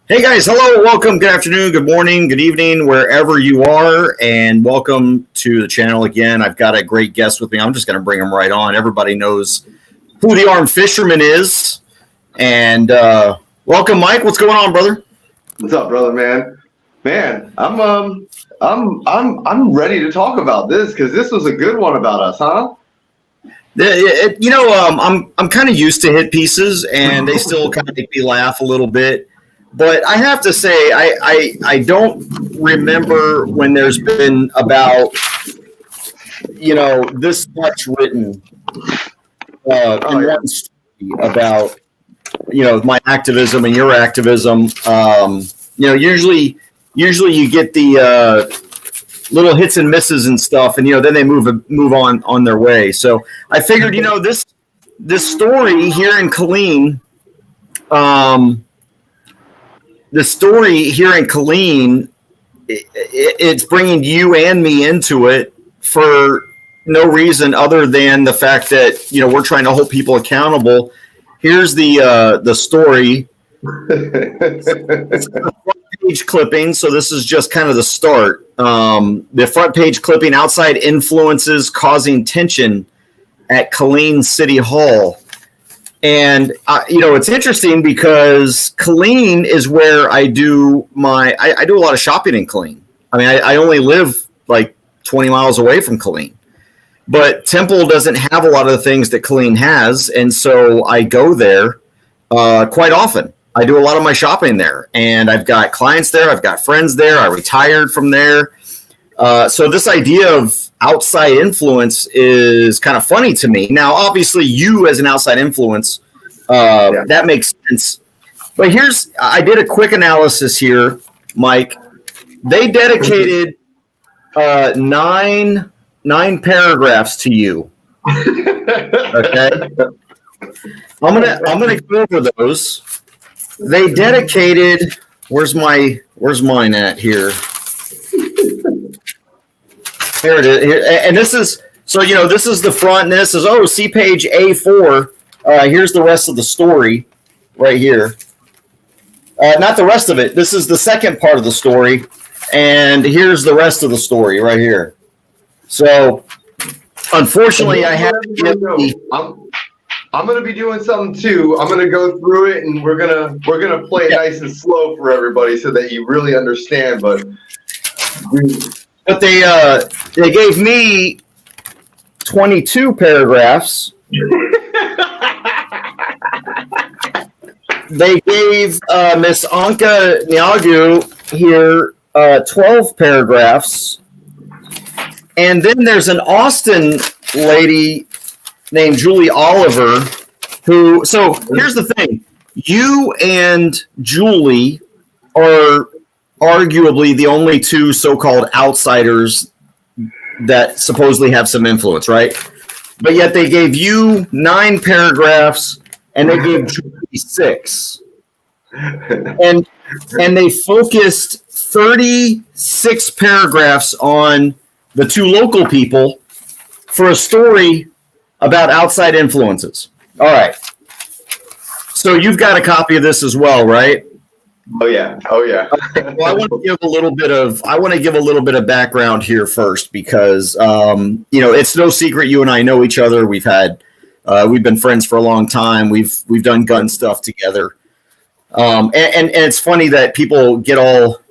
Hey guys, hello, welcome, good afternoon, good morning, good evening, wherever you are, and welcome to the channel again. I've got a great guest with me. I'm just going to bring him right on. Everybody knows who the Armed Fisherman is, and welcome, Mike. What's going on, brother? What's up, brother, man? Man, I'm ready to talk about this because this was a good one about us, huh? I'm kind of used to hit pieces, and they still kind of make me laugh a little bit. But I have to say, I don't remember when there's been about, this much written one story about, my activism and your activism. Usually you get the little hits and misses and stuff, and then they move on their way. So I figured, this story here in Killeen, it's bringing you and me into it for no reason other than the fact that, we're trying to hold people accountable. Here's the story. It's a front page clipping, so this is just kind of the start. The front page clipping: outside influences causing tension at Killeen City Hall. And, it's interesting because Killeen is where I do I do a lot of shopping in Killeen. I mean, I only live like 20 miles away from Killeen. But Temple doesn't have a lot of the things that Killeen has. And so I go there quite often. I do a lot of my shopping there. And I've got clients there. I've got friends there. I retired from there. So this idea of outside influence is kind of funny to me. Now, obviously, you as an outside influence, that makes sense. But I did a quick analysis here, Mike. They dedicated nine paragraphs to you. Okay, I'm gonna go over those. They dedicated. Where's mine at here? Here it is. And this is, this is the front, and this is, see page A4. Here's the rest of the story right here. Not the rest of it. This is the second part of the story. And here's the rest of the story right here. So, unfortunately, I have to give I'm going to be doing something too. I'm going to go through it, and we're gonna play it nice and slow for everybody so that you really understand. But they gave me 22 paragraphs. They gave Miss Anka Nyagu here 12 paragraphs. And then there's an Austin lady named Julie Oliver who, so here's the thing. You and Julie are arguably the only two so-called outsiders that supposedly have some influence, right? But yet they gave you 9 paragraphs and they gave Julie 6. And they focused 36 paragraphs on the 2 local people for a story about outside influences. All right. So you've got a copy of this as well, right? Oh yeah. Okay. Well, I want to give a little bit of background here first because it's no secret you and I know each other. We've been friends for a long time. We've done gun stuff together. And it's funny that people get all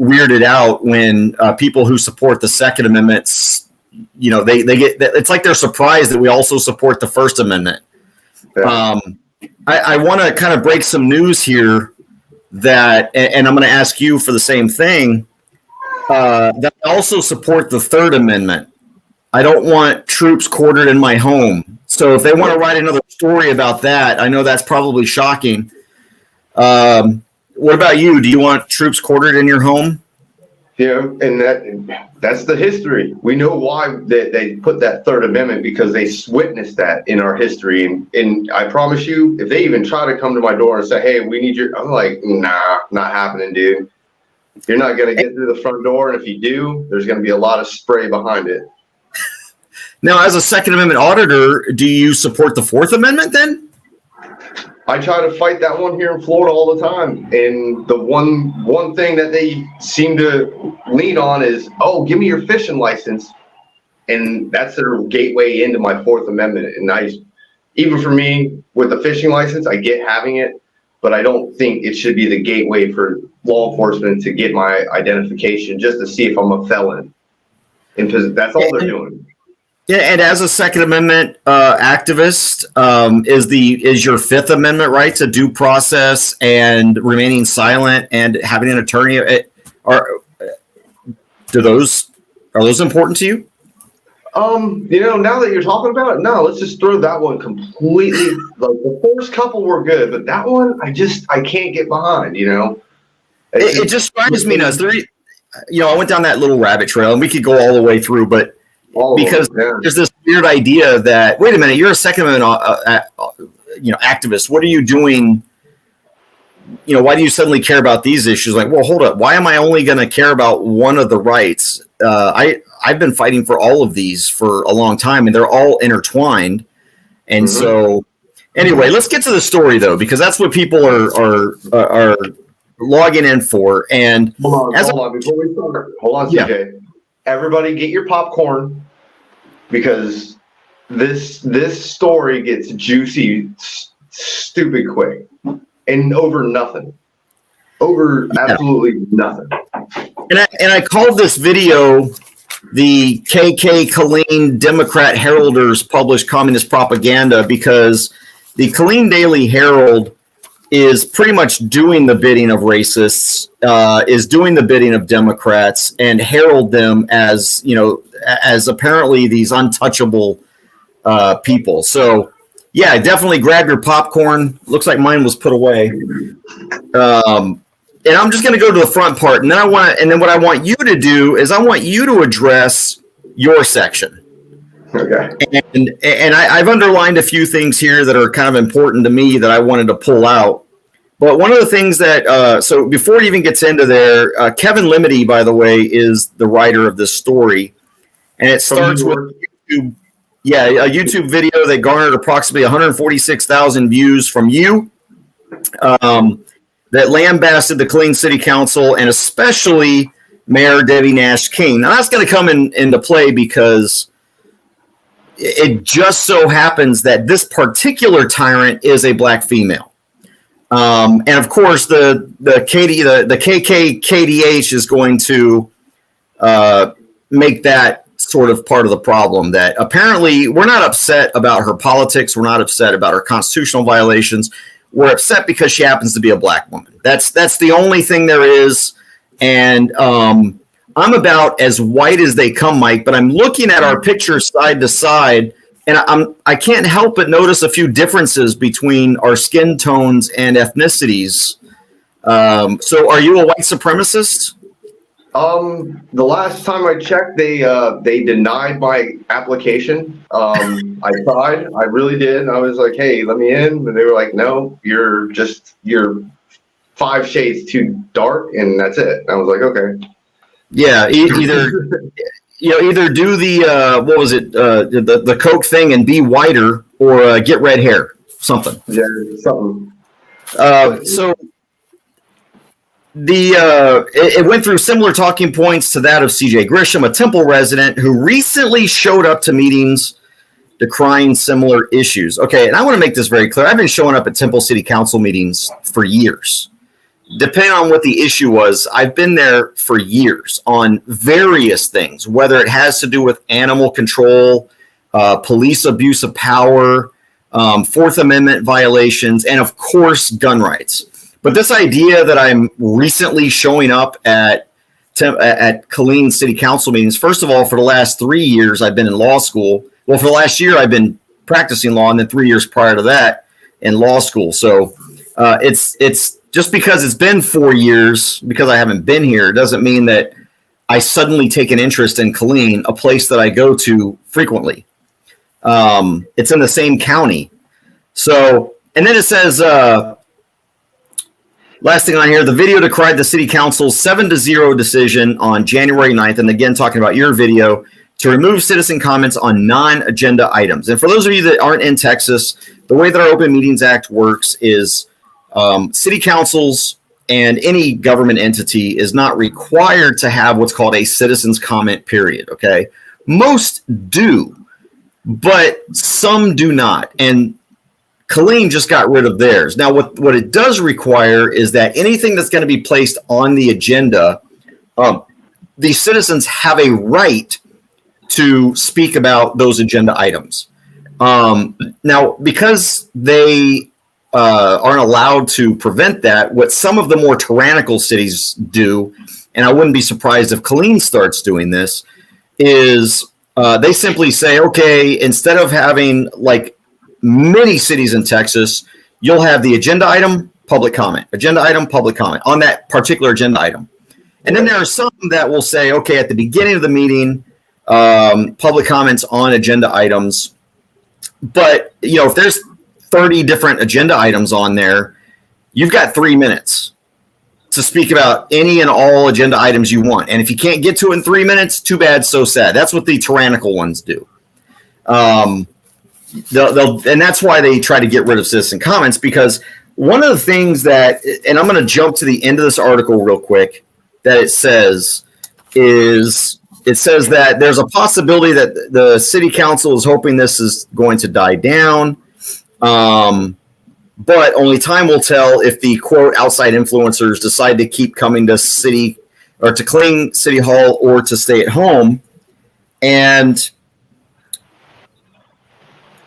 weirded out when people who support the Second Amendment, they get, it's like they're surprised that we also support the First Amendment. Yeah. I want to kind of break some news here that, and I'm going to ask you for the same thing, that I also support the Third Amendment. I don't want troops quartered in my home. So if they want to write another story about that, I know that's probably shocking. What about you? Do you want troops quartered in your home? Yeah, and that's the history. We know why they put that Third Amendment, because they witnessed that in our history. And I promise you, if they even try to come to my door and say, hey, we need your, I'm like, nah, not happening, dude. You're not going to get through the front door. And if you do, there's going to be a lot of spray behind it. Now, as a Second Amendment auditor, do you support the Fourth Amendment then? I try to fight that one here in Florida all the time. And the one thing that they seem to lean on is, oh, give me your fishing license. And that's their gateway into my Fourth Amendment. And even for me, with the fishing license, I get having it, but I don't think it should be the gateway for law enforcement to get my identification just to see if I'm a felon. And that's all they're doing. Yeah, and as a Second Amendment activist, is your Fifth Amendment rights a due process and remaining silent and having an attorney? Are those important to you? Now that you're talking about it, no, let's just throw that one completely. Like the first couple were good, but that one I can't get behind. It just strikes me as I went down that little rabbit trail, and we could go all the way through, but. Because there's this weird idea that, wait a minute, you're a Second Amendment, activist. What are you doing? Why do you suddenly care about these issues? Like, well, hold up. Why am I only going to care about one of the rights? I've been fighting for all of these for a long time, and they're all intertwined. And so, anyway, let's get to the story though, because that's what people are logging in for. And hold on, before we start, CJ. Yeah. Everybody get your popcorn, because this story gets juicy stupid quick and over nothing. Absolutely nothing. And I called this video the KKKilleen Democrat Heralders published communist propaganda, because the Killeen Daily Herald is pretty much doing the bidding of racists, is doing the bidding of Democrats, and herald them as, as apparently these untouchable people. So, yeah, definitely grab your popcorn. Looks like mine was put away. And I'm just going to go to the front part, and then what I want you to do is I want you to address your section. Okay. And I've underlined a few things here that are kind of important to me that I wanted to pull out. But one of the things that, so before it even gets into there, Kevin Limity, by the way, is the writer of this story. And it starts with YouTube, a YouTube video that garnered approximately 146,000 views from you, that lambasted the Killeen City Council and especially Mayor Debbie Nash King. Now, that's going to come into play because it just so happens that this particular tyrant is a black female. And of course, the KKKDH is going to make that sort of part of the problem, that apparently we're not upset about her politics. We're not upset about her constitutional violations. We're upset because she happens to be a black woman. That's the only thing there is. And I'm about as white as they come, Mike, but I'm looking at our pictures side to side, and I can't help but notice a few differences between our skin tones and ethnicities. So are you a white supremacist? The last time I checked, they denied my application. I tried, I really did. I was like, hey, let me in. And they were like, no, you're 5 shades too dark, and that's it. And I was like, okay. Yeah, either do the what was it, the Coke thing and be whiter, or get red hair, something. Yeah, something. So it went through similar talking points to that of CJ Grisham, a Temple resident who recently showed up to meetings decrying similar issues. Okay, and I want to make this very clear. I've been showing up at Temple City Council meetings for years. Depending on what the issue was, I've been there for years on various things, whether it has to do with animal control, police abuse of power, Fourth Amendment violations, and of course, gun rights. But this idea that I'm recently showing up at Killeen City Council meetings, first of all, for the last 3 years, I've been in law school. Well, for the last year, I've been practicing law, and then 3 years prior to that in law school. So it's just because it's been 4 years, because I haven't been here, doesn't mean that I suddenly take an interest in Killeen, a place that I go to frequently. It's in the same county. So, and then it says, last thing on here, the video decried the city council's 7-0 decision on January 9th. And again, talking about your video, to remove citizen comments on non-agenda items. And for those of you that aren't in Texas, the way that our Open Meetings Act works is city councils and any government entity is not required to have what's called a citizen's comment period, okay? Most do, but some do not. And Killeen just got rid of theirs. Now, what it does require is that anything that's going to be placed on the agenda, the citizens have a right to speak about those agenda items. Now, because they aren't allowed to prevent that, what some of the more tyrannical cities do, and I wouldn't be surprised if Killeen starts doing this, is they simply say, okay, instead of having like many cities in Texas, you'll have the agenda item, public comment, agenda item, public comment on that particular agenda item. And then there are some that will say, okay, at the beginning of the meeting, public comments on agenda items. But, you know, if there's 30 different agenda items on there, you've got 3 minutes to speak about any and all agenda items you want. And if you can't get to it in 3 minutes, too bad, so sad. That's what the tyrannical ones do. And that's why they try to get rid of citizen comments, because one of the things that, and I'm going to jump to the end of this article real quick, that it says is, it says that there's a possibility that the city council is hoping this is going to die down. But only time will tell if the quote outside influencers decide to keep coming to city or to clean city hall or to stay at home. And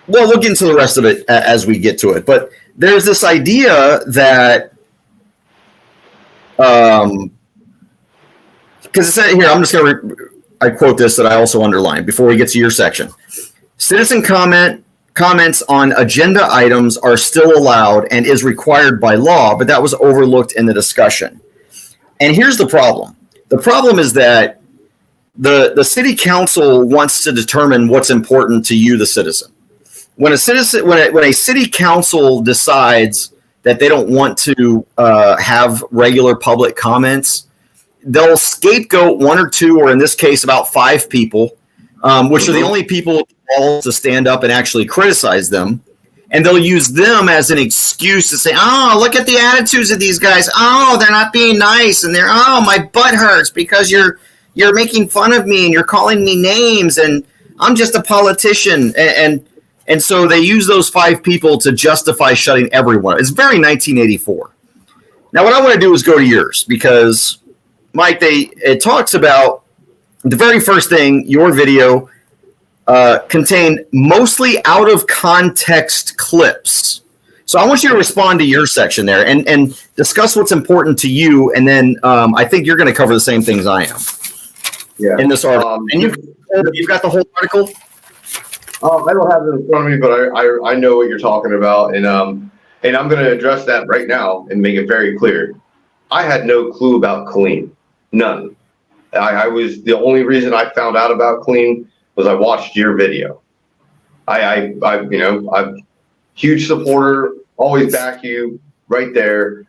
well, we'll get into the rest of it as we get to it. But there's this idea that, because it said here, I'm just going to I quote this that I also underlined before we get to your section. Citizen comments on agenda items are still allowed and is required by law, but that was overlooked in the discussion. And here's the problem. The problem is that the city council wants to determine what's important to you, the citizen. When a city council decides that they don't want to have regular public comments, they'll scapegoat 1 or 2, or in this case, about 5 people, which are the only people to stand up and actually criticize them. And they'll use them as an excuse to say, oh, look at the attitudes of these guys. Oh, they're not being nice. And oh, my butt hurts because you're making fun of me and you're calling me names and I'm just a politician. And so they use those 5 people to justify shutting everyone. It's very 1984. Now, what I want to do is go to yours because, Mike, it talks about the very first thing, your video contained mostly out of context clips. So I want you to respond to your section there and discuss what's important to you. And then I think you're going to cover the same things I am in this article. And you've got the whole article? I don't have it in front of me, but I know what you're talking about. And I'm going to address that right now and make it very clear. I had no clue about Killeen. None. I was the only reason I found out about Killeen was I watched your video. I'm huge supporter, always back you right there.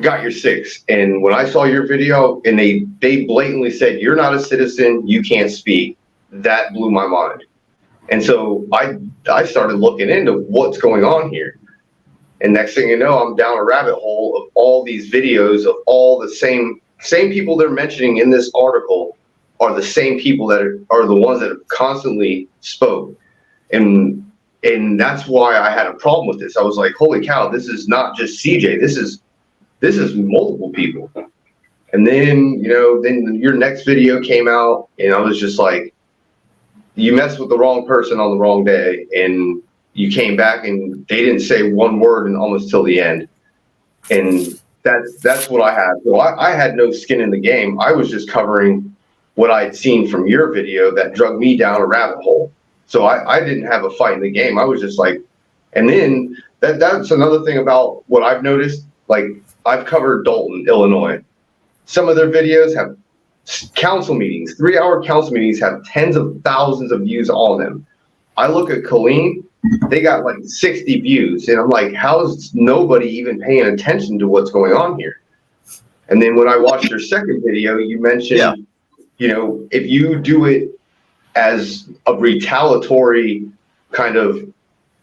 Got your 6. And when I saw your video and they blatantly said, you're not a citizen, you can't speak, that blew my mind. And so I started looking into what's going on here. And next thing you know, I'm down a rabbit hole of all these videos of all the same people they're mentioning in this article are the same people that are the ones that have constantly spoke. And that's why I had a problem with this. I was like, holy cow, this is not just CJ. This is multiple people. And then, then your next video came out and I was just like, you messed with the wrong person on the wrong day. And you came back and they didn't say one word and almost till the end. And that's what I had. So I had no skin in the game. I was just covering what I'd seen from your video that drug me down a rabbit hole. So I didn't have a fight in the game. I was just like, and then that's another thing about what I've noticed. Like I've covered Dalton, Illinois. Some of their videos have council meetings, 3-hour council meetings have tens of thousands of views on them. I look at Killeen, they got like 60 views. And I'm like, how's nobody even paying attention to what's going on here? And then when I watched your second video, you mentioned, if you do it as a retaliatory kind of,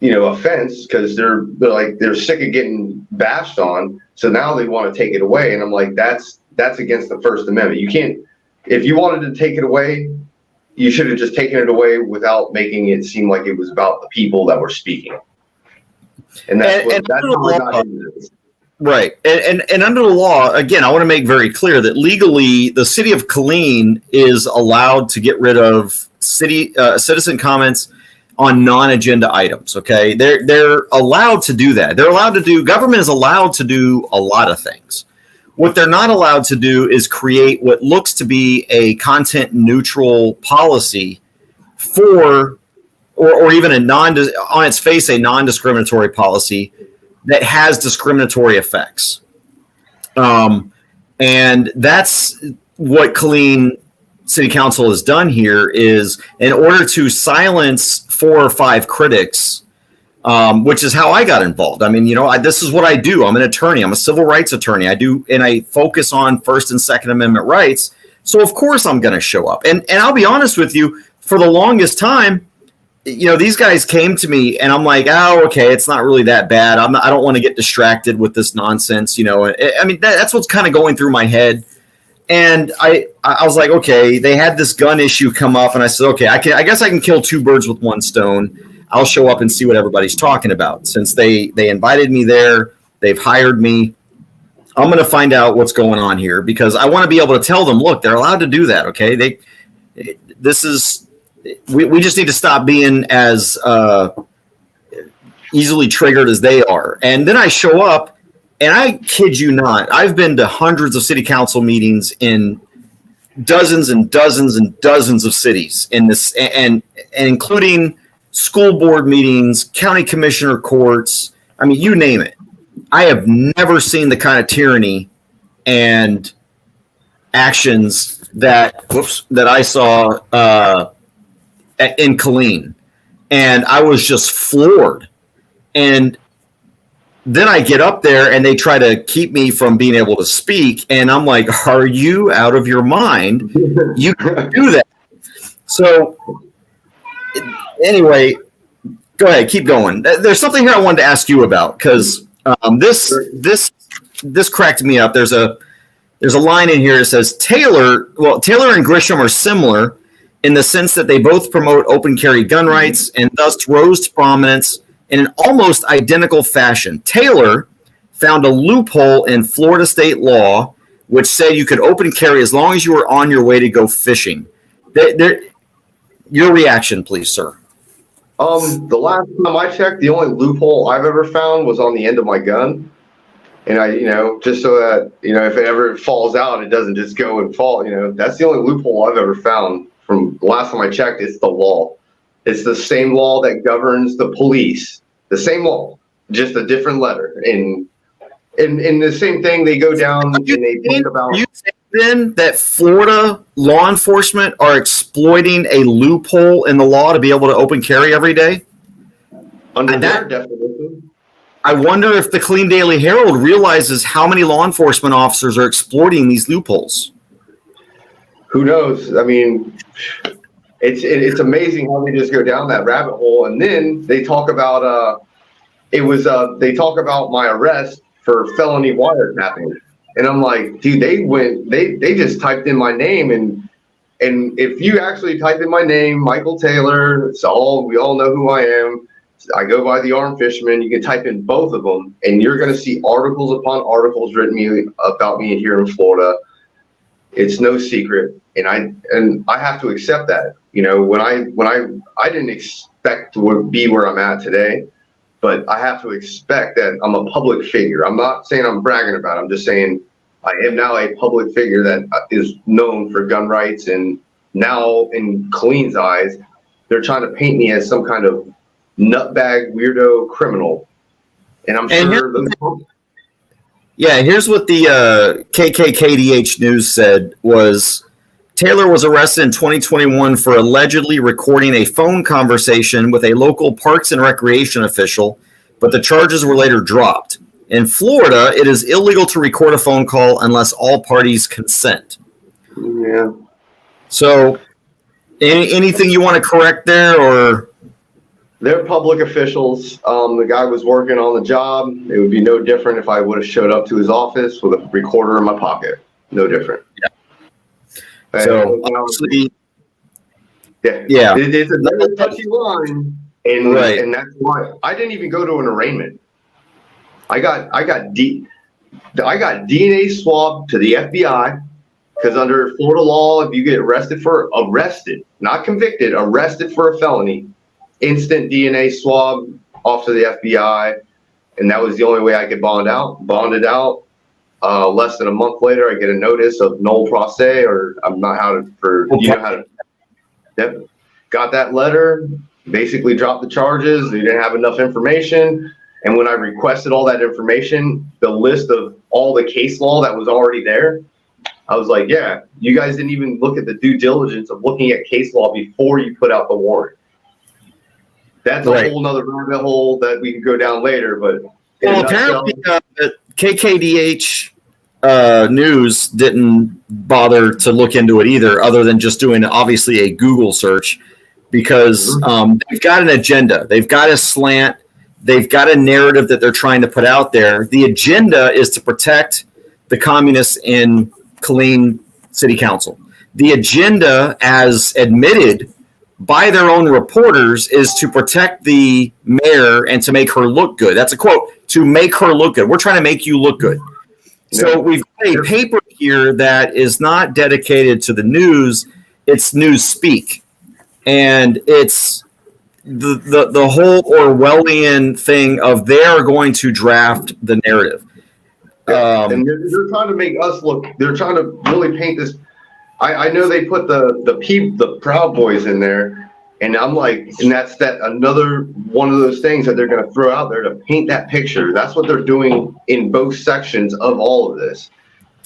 offense, because they're sick of getting bashed on. So now they want to take it away. And I'm like, that's against the First Amendment. You can't, if you wanted to take it away, you should have just taken it away without making it seem like it was about the people that were speaking. And that's how we got into this. Right. And under the law, again, I want to make very clear that legally the city of Killeen is allowed to get rid of citizen comments on non-agenda items. Okay. They're allowed to do that. Government is allowed to do a lot of things. What they're not allowed to do is create what looks to be a content neutral policy for, or even on its face, a non-discriminatory policy that has discriminatory effects. And that's what Killeen City Council has done here, is in order to silence 4 or 5 critics, which is how I got involved. I mean, this is what I do. I'm an attorney. I'm a civil rights attorney. And I focus on First and Second Amendment rights. So of course I'm going to show up. And I'll be honest with you, for the longest time, these guys came to me and I'm like, oh, okay, it's not really that bad. I don't want to get distracted with this nonsense. I mean, that's what's kind of going through my head. And I was like, okay, they had this gun issue come up and I said, okay, I guess I can kill 2 birds with 1 stone. I'll show up and see what everybody's talking about. Since they invited me there, they've hired me. I'm going to find out what's going on here, because I want to be able to tell them, look, they're allowed to do that. Okay. We just need to stop being as easily triggered as they are. And then I show up, and I kid you not, I've been to hundreds of city council meetings in dozens and dozens and dozens of cities in this, and including school board meetings, county commissioner courts. I mean, you name it. I have never seen the kind of tyranny and actions that I saw in Killeen, and I was just floored. And then I get up there and they try to keep me from being able to speak, and I'm like, are you out of your mind? You can do that. So anyway, go ahead, keep going. There's something here I wanted to ask you about, because this cracked me up. There's a line in here that says Taylor and Grisham are similar in the sense that they both promote open carry gun rights and thus rose to prominence in an almost identical fashion. Taylor found a loophole in Florida state law which said you could open carry as long as you were on your way to go fishing. Your reaction, please, sir. The last time I checked, the only loophole I've ever found was on the end of my gun. And just so that, if it ever falls out, it doesn't just go and fall, that's the only loophole I've ever found. From the last time I checked, it's the law. It's the same law that governs the police. The same law, just a different letter. And the same thing, they go down and they think about. You think then that Florida law enforcement are exploiting a loophole in the law to be able to open carry every day? Under their definition. I wonder if the Killeen Daily Herald realizes how many law enforcement officers are exploiting these loopholes. Who knows? I mean, it's amazing how they just go down that rabbit hole, and then they talk about they talk about my arrest for felony wiretapping, and I'm like, dude, they just typed in my name, and if you actually type in my name, Michael Taylor, we all know who I am. I go by the Armed Fisherman. You can type in both of them, and you're going to see articles upon articles written about me here in Florida. It's no secret, and I have to accept that. When I didn't expect to be where I'm at today, but I have to expect that I'm a public figure. I'm not saying I'm bragging about it. I'm just saying I am now a public figure that is known for gun rights, and now in Killeen's eyes, they're trying to paint me as some kind of nutbag weirdo criminal, and I'm sure. Yeah, here's what the KKKDH News said was Taylor was arrested in 2021 for allegedly recording a phone conversation with a local Parks and Recreation official, but the charges were later dropped. In Florida, it is illegal to record a phone call unless all parties consent. Yeah. So, Anything you want to correct there, or? They're public officials. The guy was working on the job. It would be no different if I would have showed up to his office with a recorder in my pocket. No different. Yeah. So obviously, yeah. It's a very touchy line, and that's why I didn't even go to an arraignment. I got DNA swab to the FBI, because under Florida law, if you get arrested, not convicted, arrested for a felony, instant DNA swab off to the FBI, and that was the only way I could bonded out. Less than a month later, I get a notice of null proce, or I'm not how to. Yep. Got that letter. Basically, dropped the charges. They didn't have enough information, and when I requested all that information, the list of all the case law that was already there, I was like, yeah, you guys didn't even look at the due diligence of looking at case law before you put out the warrant. That's a whole nother rabbit hole that we can go down later, but apparently KKDH News didn't bother to look into it either, other than just doing obviously a Google search, because they've got an agenda, they've got a slant, they've got a narrative that they're trying to put out there. The agenda is to protect the communists in Killeen City Council. The agenda, as admitted by their own reporters, is to protect the mayor and to make her look good. That's a quote, to make her look good. We're trying to make you look good. So we've got a paper here that is not dedicated to the news, it's news speak. And it's the whole Orwellian thing of they're going to draft the narrative. And they're trying to make us look, they're trying to really paint this. I know they put the Proud Boys in there, and I'm like, and that's another one of those things that they're going to throw out there to paint that picture. That's what they're doing in both sections of all of this,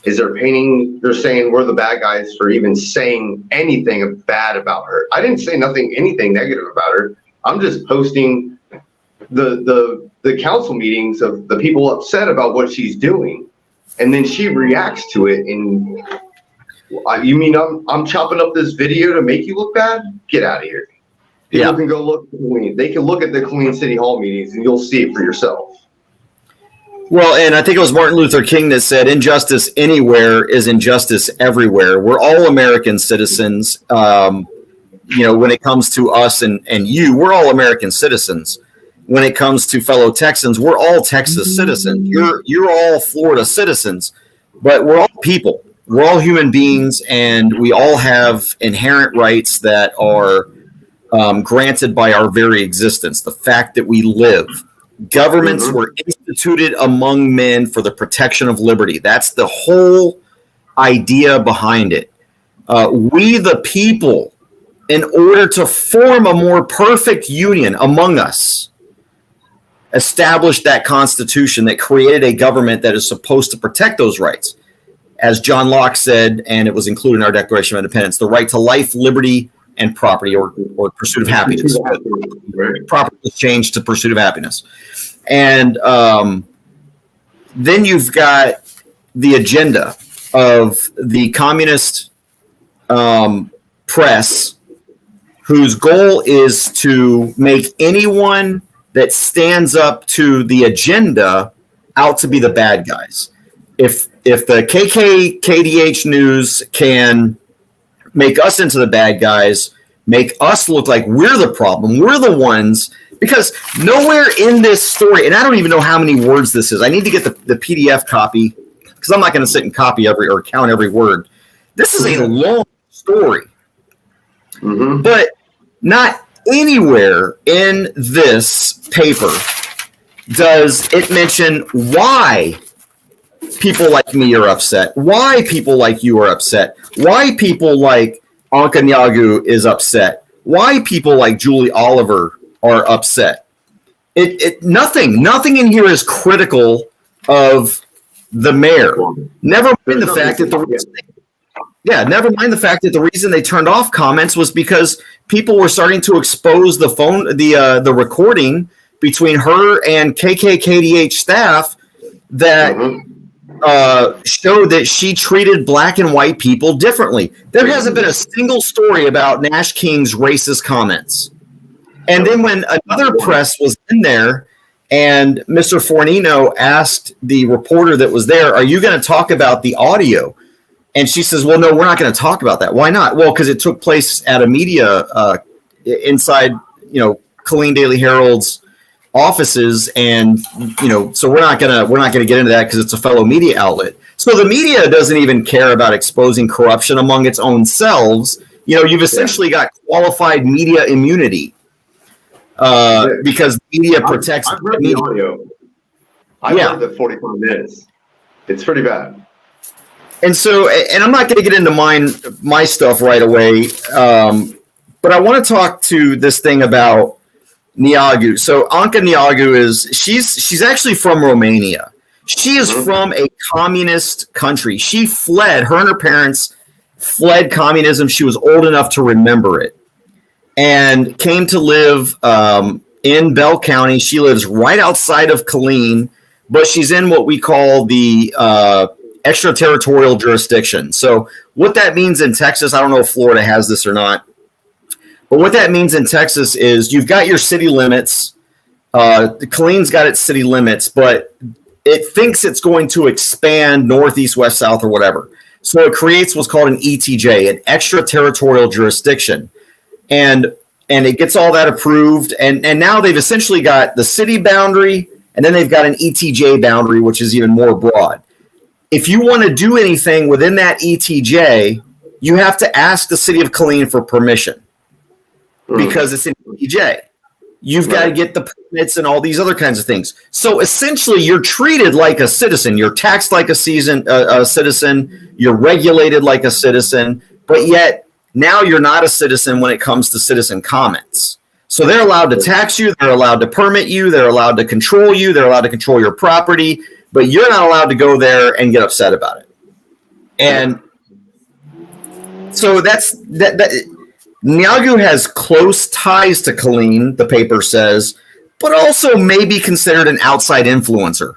is they're saying we're the bad guys for even saying anything bad about her. I didn't say anything negative about her. I'm just posting the council meetings of the people upset about what she's doing, and then she reacts to it. And you mean I'm chopping up this video to make you look bad? Get out of here. People can go look. They can look at the Killeen City Hall meetings, and you'll see it for yourself. Well, and I think it was Martin Luther King that said, "Injustice anywhere is injustice everywhere." We're all American citizens. When it comes to us and you, we're all American citizens. When it comes to fellow Texans, we're all Texas citizens. You're all Florida citizens, but we're all people. We're all human beings, and we all have inherent rights that are granted by our very existence. The fact that we live. Governments were instituted among men for the protection of liberty. That's the whole idea behind it. We, the people, in order to form a more perfect union among us, established that Constitution that created a government that is supposed to protect those rights. As John Locke said, and it was included in our Declaration of Independence, the right to life, liberty, and property, or pursuit of happiness. Property was changed to pursuit of happiness. And then you've got the agenda of the communist press, whose goal is to make anyone that stands up to the agenda out to be the bad guys. If the KKKDH News can make us into the bad guys, make us look like we're the problem, we're the ones, because nowhere in this story, and I don't even know how many words this is. I need to get the PDF copy, because I'm not going to sit and copy or count every word. This is a long story. But not anywhere in this paper does it mention why people like me are upset, why people like you are upset, why people like Anka Nyagu is upset, why people like Julie Oliver are upset. Nothing in here is critical of the mayor. Never mind the fact that the reason they turned off comments was because people were starting to expose the recording between her and KKKDH staff that showed that she treated black and white people differently. There hasn't been a single story about Nash King's racist comments. And then when another press was in there and Mr. Fornino asked the reporter that was there, are you going to talk about the audio? And she says, well, no, we're not going to talk about that. Why not? Well, because it took place at a media inside, Killeen Daily Herald's offices, and so we're not gonna get into that because it's a fellow media outlet. So the media doesn't even care about exposing corruption among its own selves. You've essentially got qualified media immunity because media protects. I've read the audio. I've heard the 45 minutes. It's pretty bad. And so, and I'm not going to get into my stuff right away, but I want to talk to this thing about Neagu. So Anca Neagu she's actually from Romania. She is from a communist country. She fled. Her and her parents fled communism. She was old enough to remember it, and came to live in Bell County. She lives right outside of Killeen, but she's in what we call the extraterritorial jurisdiction. So what that means in Texas, I don't know if Florida has this or not, but what that means in Texas is you've got your city limits. Killeen's got its city limits, but it thinks it's going to expand northeast, west, south, or whatever. So it creates what's called an ETJ, an extraterritorial jurisdiction. And it gets all that approved. And now they've essentially got the city boundary, and then they've got an ETJ boundary, which is even more broad. If you want to do anything within that ETJ, you have to ask the city of Killeen for permission because it's an ETJ. You've got to get the permits and all these other kinds of things. So essentially, you're treated like a citizen. You're taxed like a citizen. You're regulated like a citizen. But yet, now you're not a citizen when it comes to citizen comments. So they're allowed to tax you. They're allowed to permit you. They're allowed to control you. They're allowed to control your property. But you're not allowed to go there and get upset about it. And so that's that. Neagu has close ties to Killeen, the paper says, but also may be considered an outside influencer.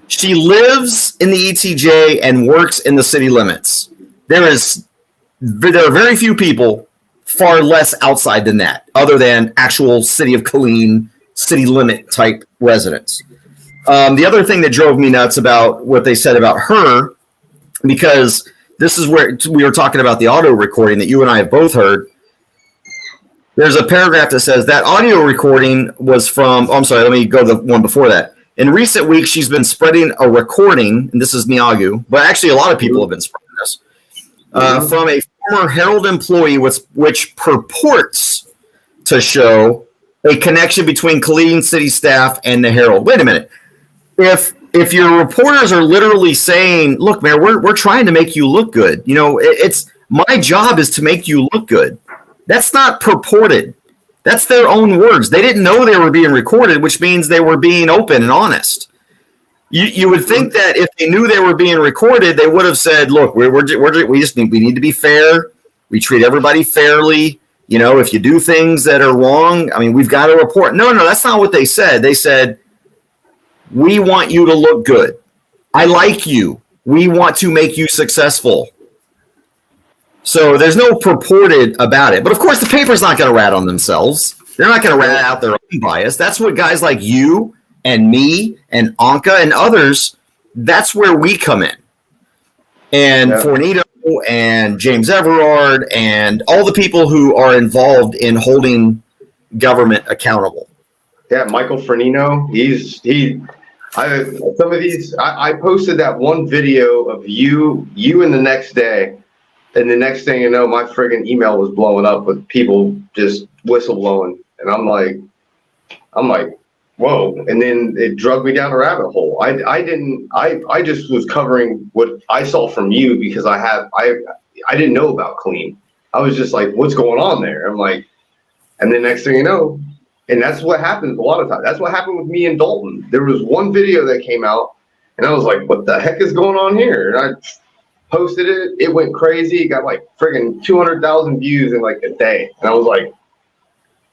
She lives in the ETJ and works in the city limits. There are very few people far less outside than that, other than actual city of Killeen, city limit type residents. The other thing that drove me nuts about what they said about her, because this is where we were talking about the audio recording that you and I have both heard. There's a paragraph that says that audio recording was from, I'm sorry, let me go to the one before that. In recent weeks, she's been spreading a recording, and this is Neagu, but actually a lot of people have been spreading this, from a former Herald employee which purports to show a connection between Killeen city staff and the Herald. Wait a minute. If your reporters are literally saying, look, man, we're trying to make you look good. It's my job is to make you look good. That's not purported. That's their own words. They didn't know they were being recorded, which means they were being open and honest. You would think that if they knew they were being recorded, they would have said, look, we need to be fair. We treat everybody fairly. If you do things that are wrong, we've got to report. No, that's not what they said. They said, we want you to look good. I like you. We want to make you successful. So there's no purported about it. But of course, the paper's not going to rat on themselves. They're not going to rat out their own bias. That's what guys like you and me and Anca and others, that's where we come in. And Fornito and James Everard and all the people who are involved in holding government accountable. Yeah, Michael Fornino, some of these, I posted that one video of you in the next day, and the next thing you know, my friggin' email was blowing up with people just whistleblowing, and I'm like, whoa, and then it drugged me down a rabbit hole. I just was covering what I saw from you because I didn't know about Killeen. I was just like, what's going on there? I'm like, and the next thing you know. And that's what happens a lot of times. That's what happened with me in Dalton. There was one video that came out, and I was like, what the heck is going on here? And I posted it. It went crazy. It got like friggin' 200,000 views in like a day. And I was like,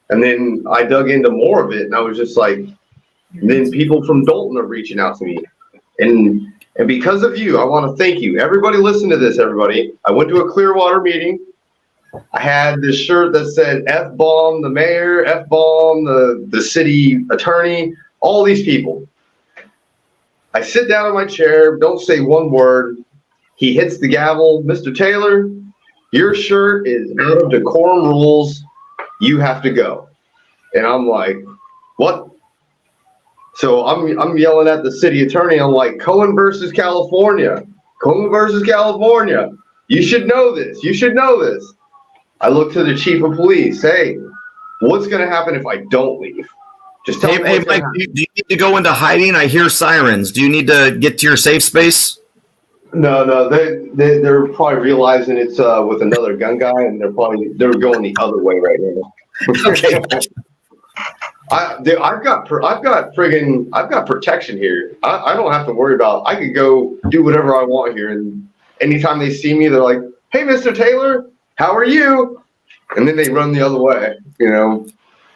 and then I dug into more of it, and I was just like, and then people from Dalton are reaching out to me. And And because of you, I want to thank you. Everybody listen to this, everybody. I went to a Clearwater meeting. I had this shirt that said F-bomb the mayor, F-bomb the city attorney, all these people. I sit down in my chair, don't say one word. He hits the gavel. Mr. Taylor, your shirt is out of decorum rules. You have to go. And I'm like, what? So I'm yelling at the city attorney. I'm like, Cohen versus California. Cohen versus California. You should know this. You should know this. I look to the chief of police. Hey, what's going to happen if I don't leave? Just tell me. Hey, Mike, do you need to go into hiding? I hear sirens. Do you need to get to your safe space? No, they're probably realizing it's with another gun guy, and they're going the other way right now. Okay. I've got protection here. I don't have to worry about. I could go do whatever I want here, and anytime they see me, they're like, "Hey, Mr. Taylor, how are you?" And then they run the other way, you know.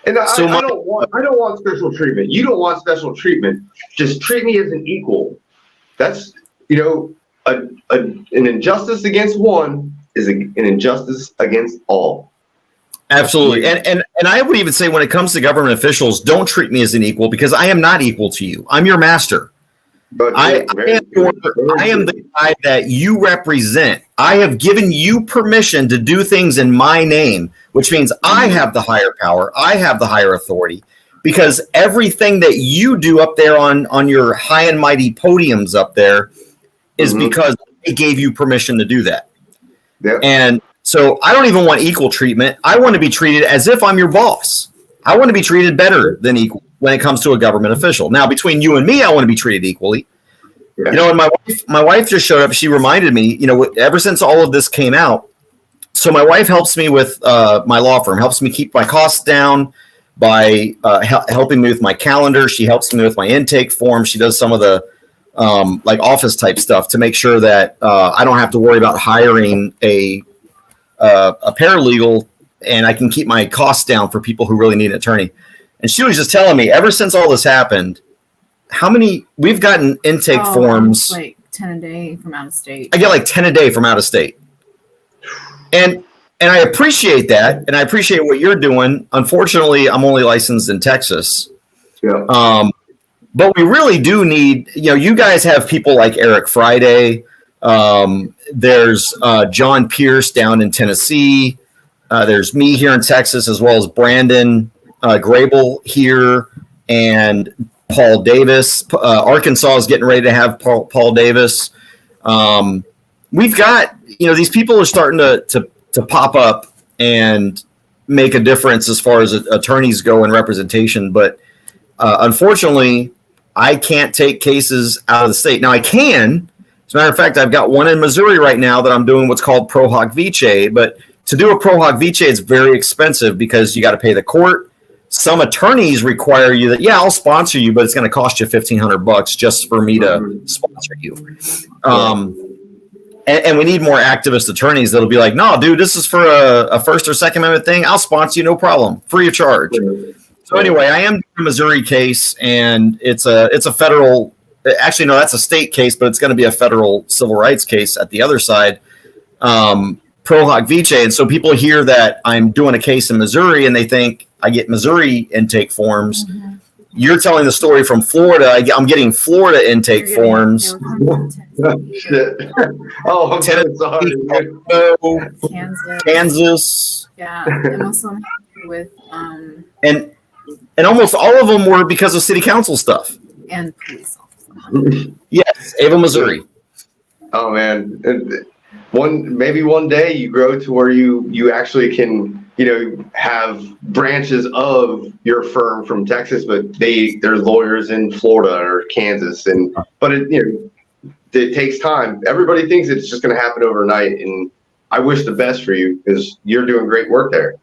And I don't want special treatment. You don't want special treatment. Just treat me as an equal. That's, you know, an injustice against one is an injustice against all. Absolutely. And I would even say when it comes to government officials, don't treat me as an equal, because I am not equal to you. I'm your master. But I am the guy that you represent. I have given you permission to do things in my name, which means I have the higher power. I have the higher authority, because everything that you do up there on your high and mighty podiums up there is because I gave you permission to do that. Yep. And so I don't even want equal treatment. I want to be treated as if I'm your boss. I want to be treated better than equal when it comes to a government official. Now, between you and me, I want to be treated equally. Yeah. You know, and my wife just showed up. She reminded me, you know, ever since all of this came out. So my wife helps me with my law firm, helps me keep my costs down by helping me with my calendar. She helps me with my intake form. She does some of the like office type stuff to make sure that I don't have to worry about hiring a paralegal, and I can keep my costs down for people who really need an attorney. And she was just telling me, ever since all this happened, how many we've gotten intake forms, like 10 a day from out of state. I get like 10 a day from out of state. And I appreciate that, and I appreciate what you're doing. Unfortunately, I'm only licensed in Texas. Yeah. But we really do need, you know, you guys have people like Eric Friday. There's John Pierce down in Tennessee. There's me here in Texas, as well as Brandon Grable here, and Paul Davis. Arkansas is getting ready to have Paul Davis. We've got, you know, these people are starting to pop up and make a difference as far as attorneys go and representation. But unfortunately, I can't take cases out of the state. Now I can. As a matter of fact, I've got one in Missouri right now that I'm doing what's called pro hoc vice. But to do a pro hoc vice, it's very expensive because you got to pay the court. Some attorneys require you that, yeah, I'll sponsor you, but it's going to cost you $1,500 just for me to sponsor you. And we need more activist attorneys that'll be like, no, dude, this is for a First or Second Amendment thing. I'll sponsor you, no problem, free of charge. So anyway, I am doing a Missouri case, and it's a federal. Actually, no, that's a state case, but it's going to be a federal civil rights case at the other side, pro hoc vice. And so people hear that I'm doing a case in Missouri, and they think I get Missouri intake forms. Mm-hmm. You're telling the story from Florida. I'm getting Florida intake forms. Shit. Oh, I'm sorry. Kansas. Yeah, and also with and almost all of them were because of city council stuff and police officers. Yes, Ava, Missouri. Oh man, maybe one day you grow to where you actually can, you know, have branches of your firm from Texas, but there's lawyers in Florida or Kansas, but it takes time. Everybody thinks it's just going to happen overnight, and I wish the best for you because you're doing great work there.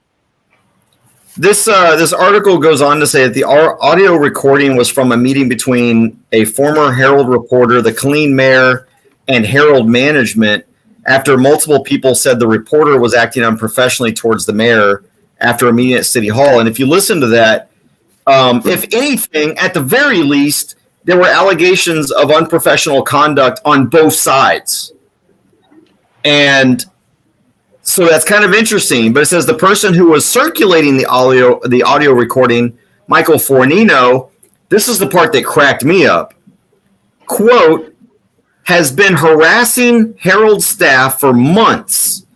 This article goes on to say that the audio recording was from a meeting between a former Herald reporter, the KKKilleen mayor, and Herald management, after multiple people said the reporter was acting unprofessionally towards the mayor after a meeting at City Hall. And if you listen to that, if anything, at the very least, there were allegations of unprofessional conduct on both sides. And so that's kind of interesting. But it says the person who was circulating the audio recording, Michael Fornino, this is the part that cracked me up. Quote, has been harassing Herald staff for months,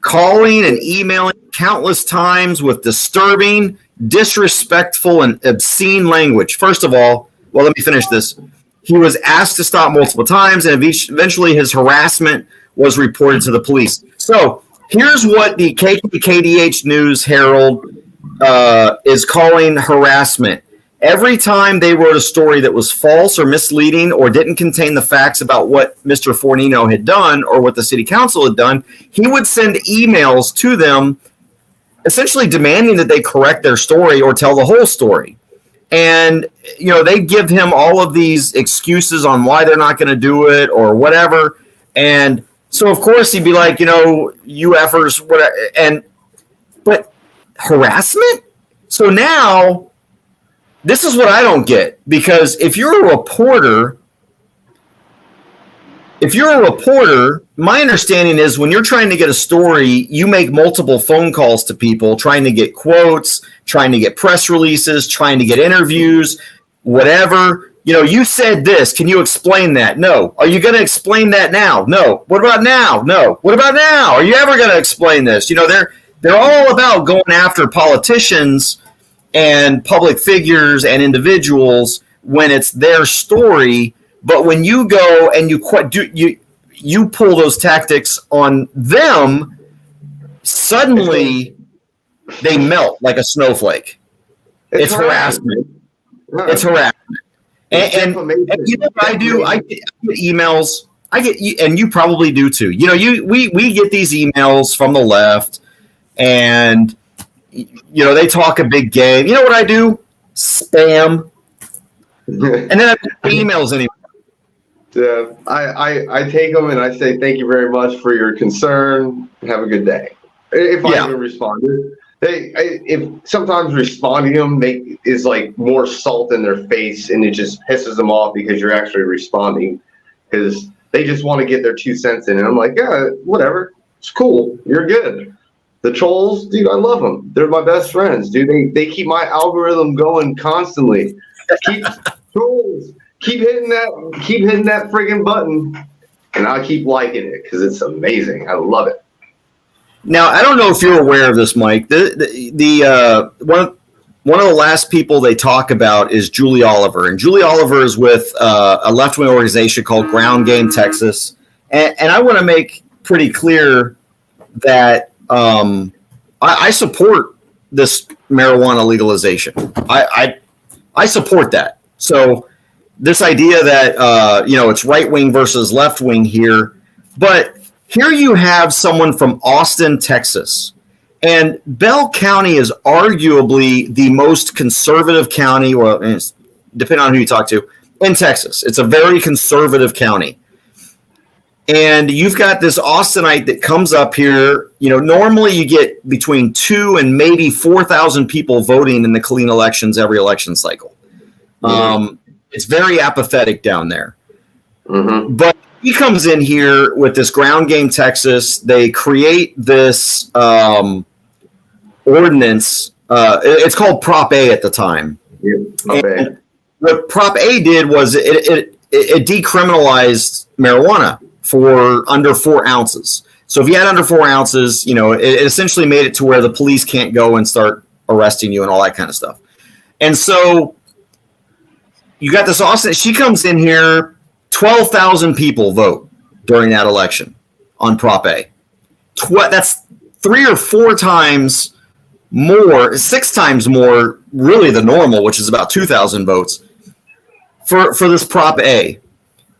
calling and emailing countless times with disturbing, disrespectful, and obscene language. First of all, well, let me finish this. He was asked to stop multiple times, and eventually his harassment was reported to the police. So here's what the KKKDH News Herald is calling harassment. Every time they wrote a story that was false or misleading or didn't contain the facts about what Mr. Fornino had done or what the city council had done, he would send emails to them essentially demanding that they correct their story or tell the whole story. And, they give him all of these excuses on why they're not going to do it or whatever. And so, of course, he'd be like, you effers, whatever. But harassment? So now, this is what I don't get, because if you're a reporter, my understanding is when you're trying to get a story, you make multiple phone calls to people, trying to get quotes, trying to get press releases, trying to get interviews, whatever. You said this. Can you explain that? No. Are you going to explain that now? No. What about now? No. What about now? Are you ever going to explain this? They're all about going after politicians and public figures and individuals when it's their story. But when you go and you pull those tactics on them, suddenly they melt like a snowflake. It's harassment. It's harassment. And you know what I do? I get emails. And you probably do too. We get these emails from the left, and they talk a big game. You know what I do? Spam. And then I don't get emails anymore. Yeah, I take them and I say thank you very much for your concern. Have a good day. If I even respond, if sometimes responding to them is like more salt in their face, and it just pisses them off because you're actually responding because they just want to get their 2 cents in. And I'm like, yeah, whatever, it's cool, you're good. The trolls, dude, I love them. They're my best friends, dude. They keep my algorithm going constantly. Trolls. Keep hitting that friggin' button, and I keep liking it because it's amazing. I love it. Now, I don't know if you're aware of this, Mike. One of the last people they talk about is Julie Oliver, and Julie Oliver is with a left-wing organization called Ground Game Texas. And I want to make pretty clear that I support this marijuana legalization. I support that. So this idea that, it's right wing versus left wing here, but here you have someone from Austin, Texas, and Bell County is arguably the most conservative county, or depending on who you talk to, in Texas. It's a very conservative county. And you've got this Austinite that comes up here. Normally you get between 2 and maybe 4,000 people voting in the clean elections every election cycle. It's very apathetic down there. Mm-hmm. But he comes in here with this Ground Game Texas. They create this ordinance. It's called Prop A at the time. Yeah, what Prop A did was it decriminalized marijuana for under 4 ounces. So if you had under 4 ounces, it essentially made it to where the police can't go and start arresting you and all that kind of stuff. And so you got this Austin. She comes in here. 12,000 people vote during that election on Prop A. That's 3 or 4 times more, 6 times more, really the normal, which is about 2,000 votes for this Prop A.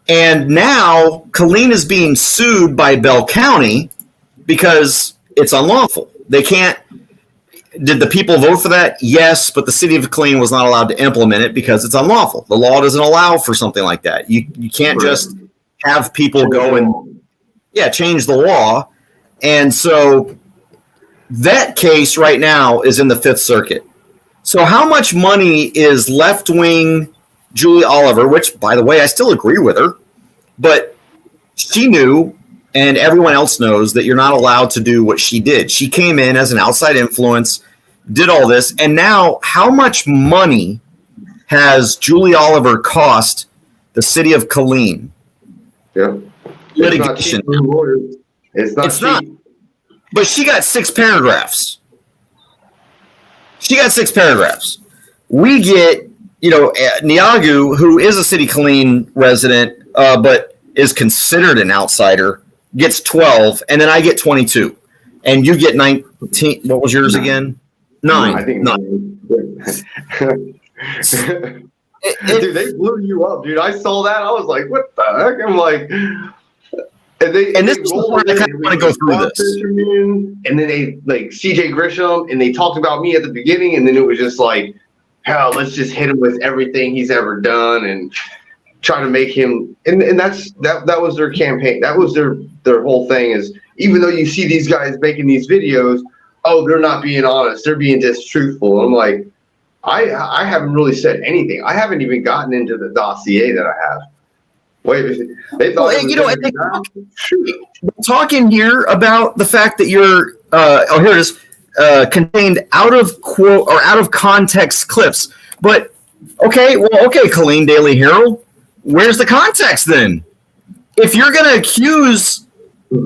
And now Killeen is being sued by Bell County because it's unlawful. They can't. Did the people vote for that? Yes, but the city of Killeen was not allowed to implement it because it's unlawful. The law doesn't allow for something like that. You can't just have people go and change the law. And so that case right now is in the Fifth Circuit. So how much money is left-wing Julie Oliver, which, by the way, I still agree with her, but she knew, and everyone else knows, that you're not allowed to do what she did. She came in as an outside influence, did all this, and now how much money has Julie Oliver cost the city of Killeen? Yeah. Litigation. It's not cheap. But she got 6 paragraphs. We get, Niagu, who is a City Killeen resident, but is considered an outsider, gets 12, and then I get 22. And you get 19. What was yours again? 9. I think 9. Dude, they blew you up, dude. I saw that. I was like, what the heck? I'm like, and this is the part I kind of want to go through this. And then they like CJ and they talked about me at the beginning, and then it was just like, hell, let's just hit him with everything he's ever done and try to make him. And that was their campaign. That was their whole thing. Is even though you see these guys making these videos, oh, they're not being honest. They're being distruthful. I'm like, I haven't really said anything. I haven't even gotten into the dossier that I have. Wait, they thought. We're talking here about the fact that you're. Here it is. Contained out of quote or out of context clips. But okay, Killeen Daily Herald. Where's the context then? If you're going to accuse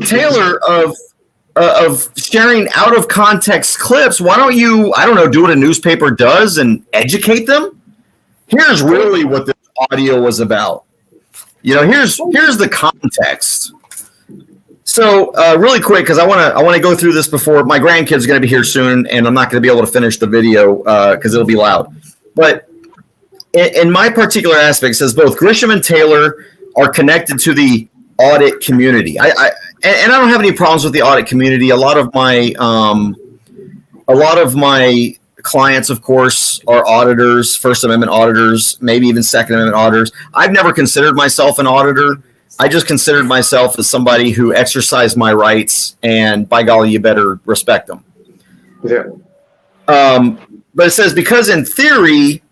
Taylor of sharing out of context clips, why don't you, I don't know, do what a newspaper does and educate them? Here's really what this audio was about. Here's the context. So really quick, because I want to go through this before my grandkids are going to be here soon, and I'm not going to be able to finish the video because it'll be loud. But in my particular aspect, it says both Grisham and Taylor are connected to the audit community. And I don't have any problems with the audit community. A lot of my clients, of course, are auditors, First Amendment auditors, maybe even Second Amendment auditors. I've never considered myself an auditor. I just considered myself as somebody who exercised my rights, and by golly, you better respect them. Yeah. But it says because in theory,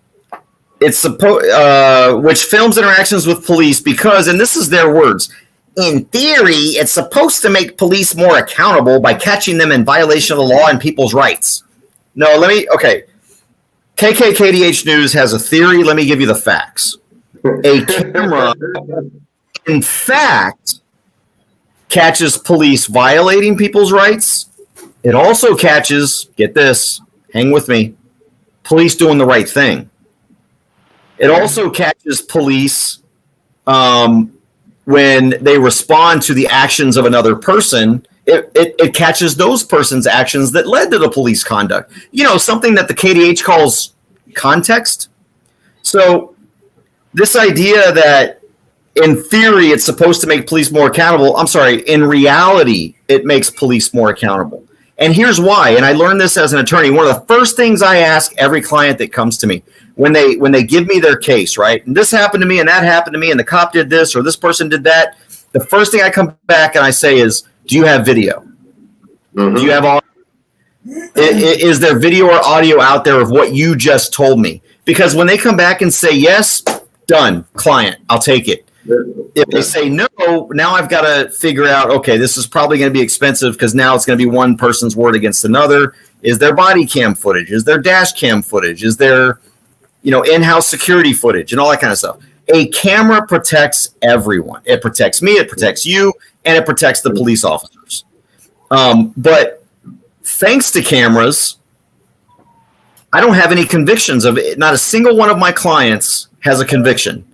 it's which films interactions with police because, and this is their words, in theory, it's supposed to make police more accountable by catching them in violation of the law and people's rights. No, KKKDH News has a theory. Let me give you the facts. A camera, in fact, catches police violating people's rights. It also catches, get this, hang with me, police doing the right thing. It also catches police when they respond to the actions of another person. It catches those persons' actions that led to the police conduct. Something that the KDH calls context. So this idea that in theory it's supposed to make police more accountable, I'm sorry, in reality it makes police more accountable. And here's why. And I learned this as an attorney. One of the first things I ask every client that comes to me when they give me their case, right? And this happened to me and that happened to me and the cop did this or this person did that. The first thing I come back and I say is, do you have video? Mm-hmm. Do you have audio? Is there video or audio out there of what you just told me? Because when they come back and say yes, done, client, I'll take it. If they say no, now I've got to figure out, okay, this is probably going to be expensive because now it's going to be one person's word against another. Is there body cam footage? Is there dash cam footage? Is there, in-house security footage and all that kind of stuff? A camera protects everyone. It protects me, it protects you, and it protects the police officers. But thanks to cameras, I don't have any convictions of it. Not a single one of my clients has a conviction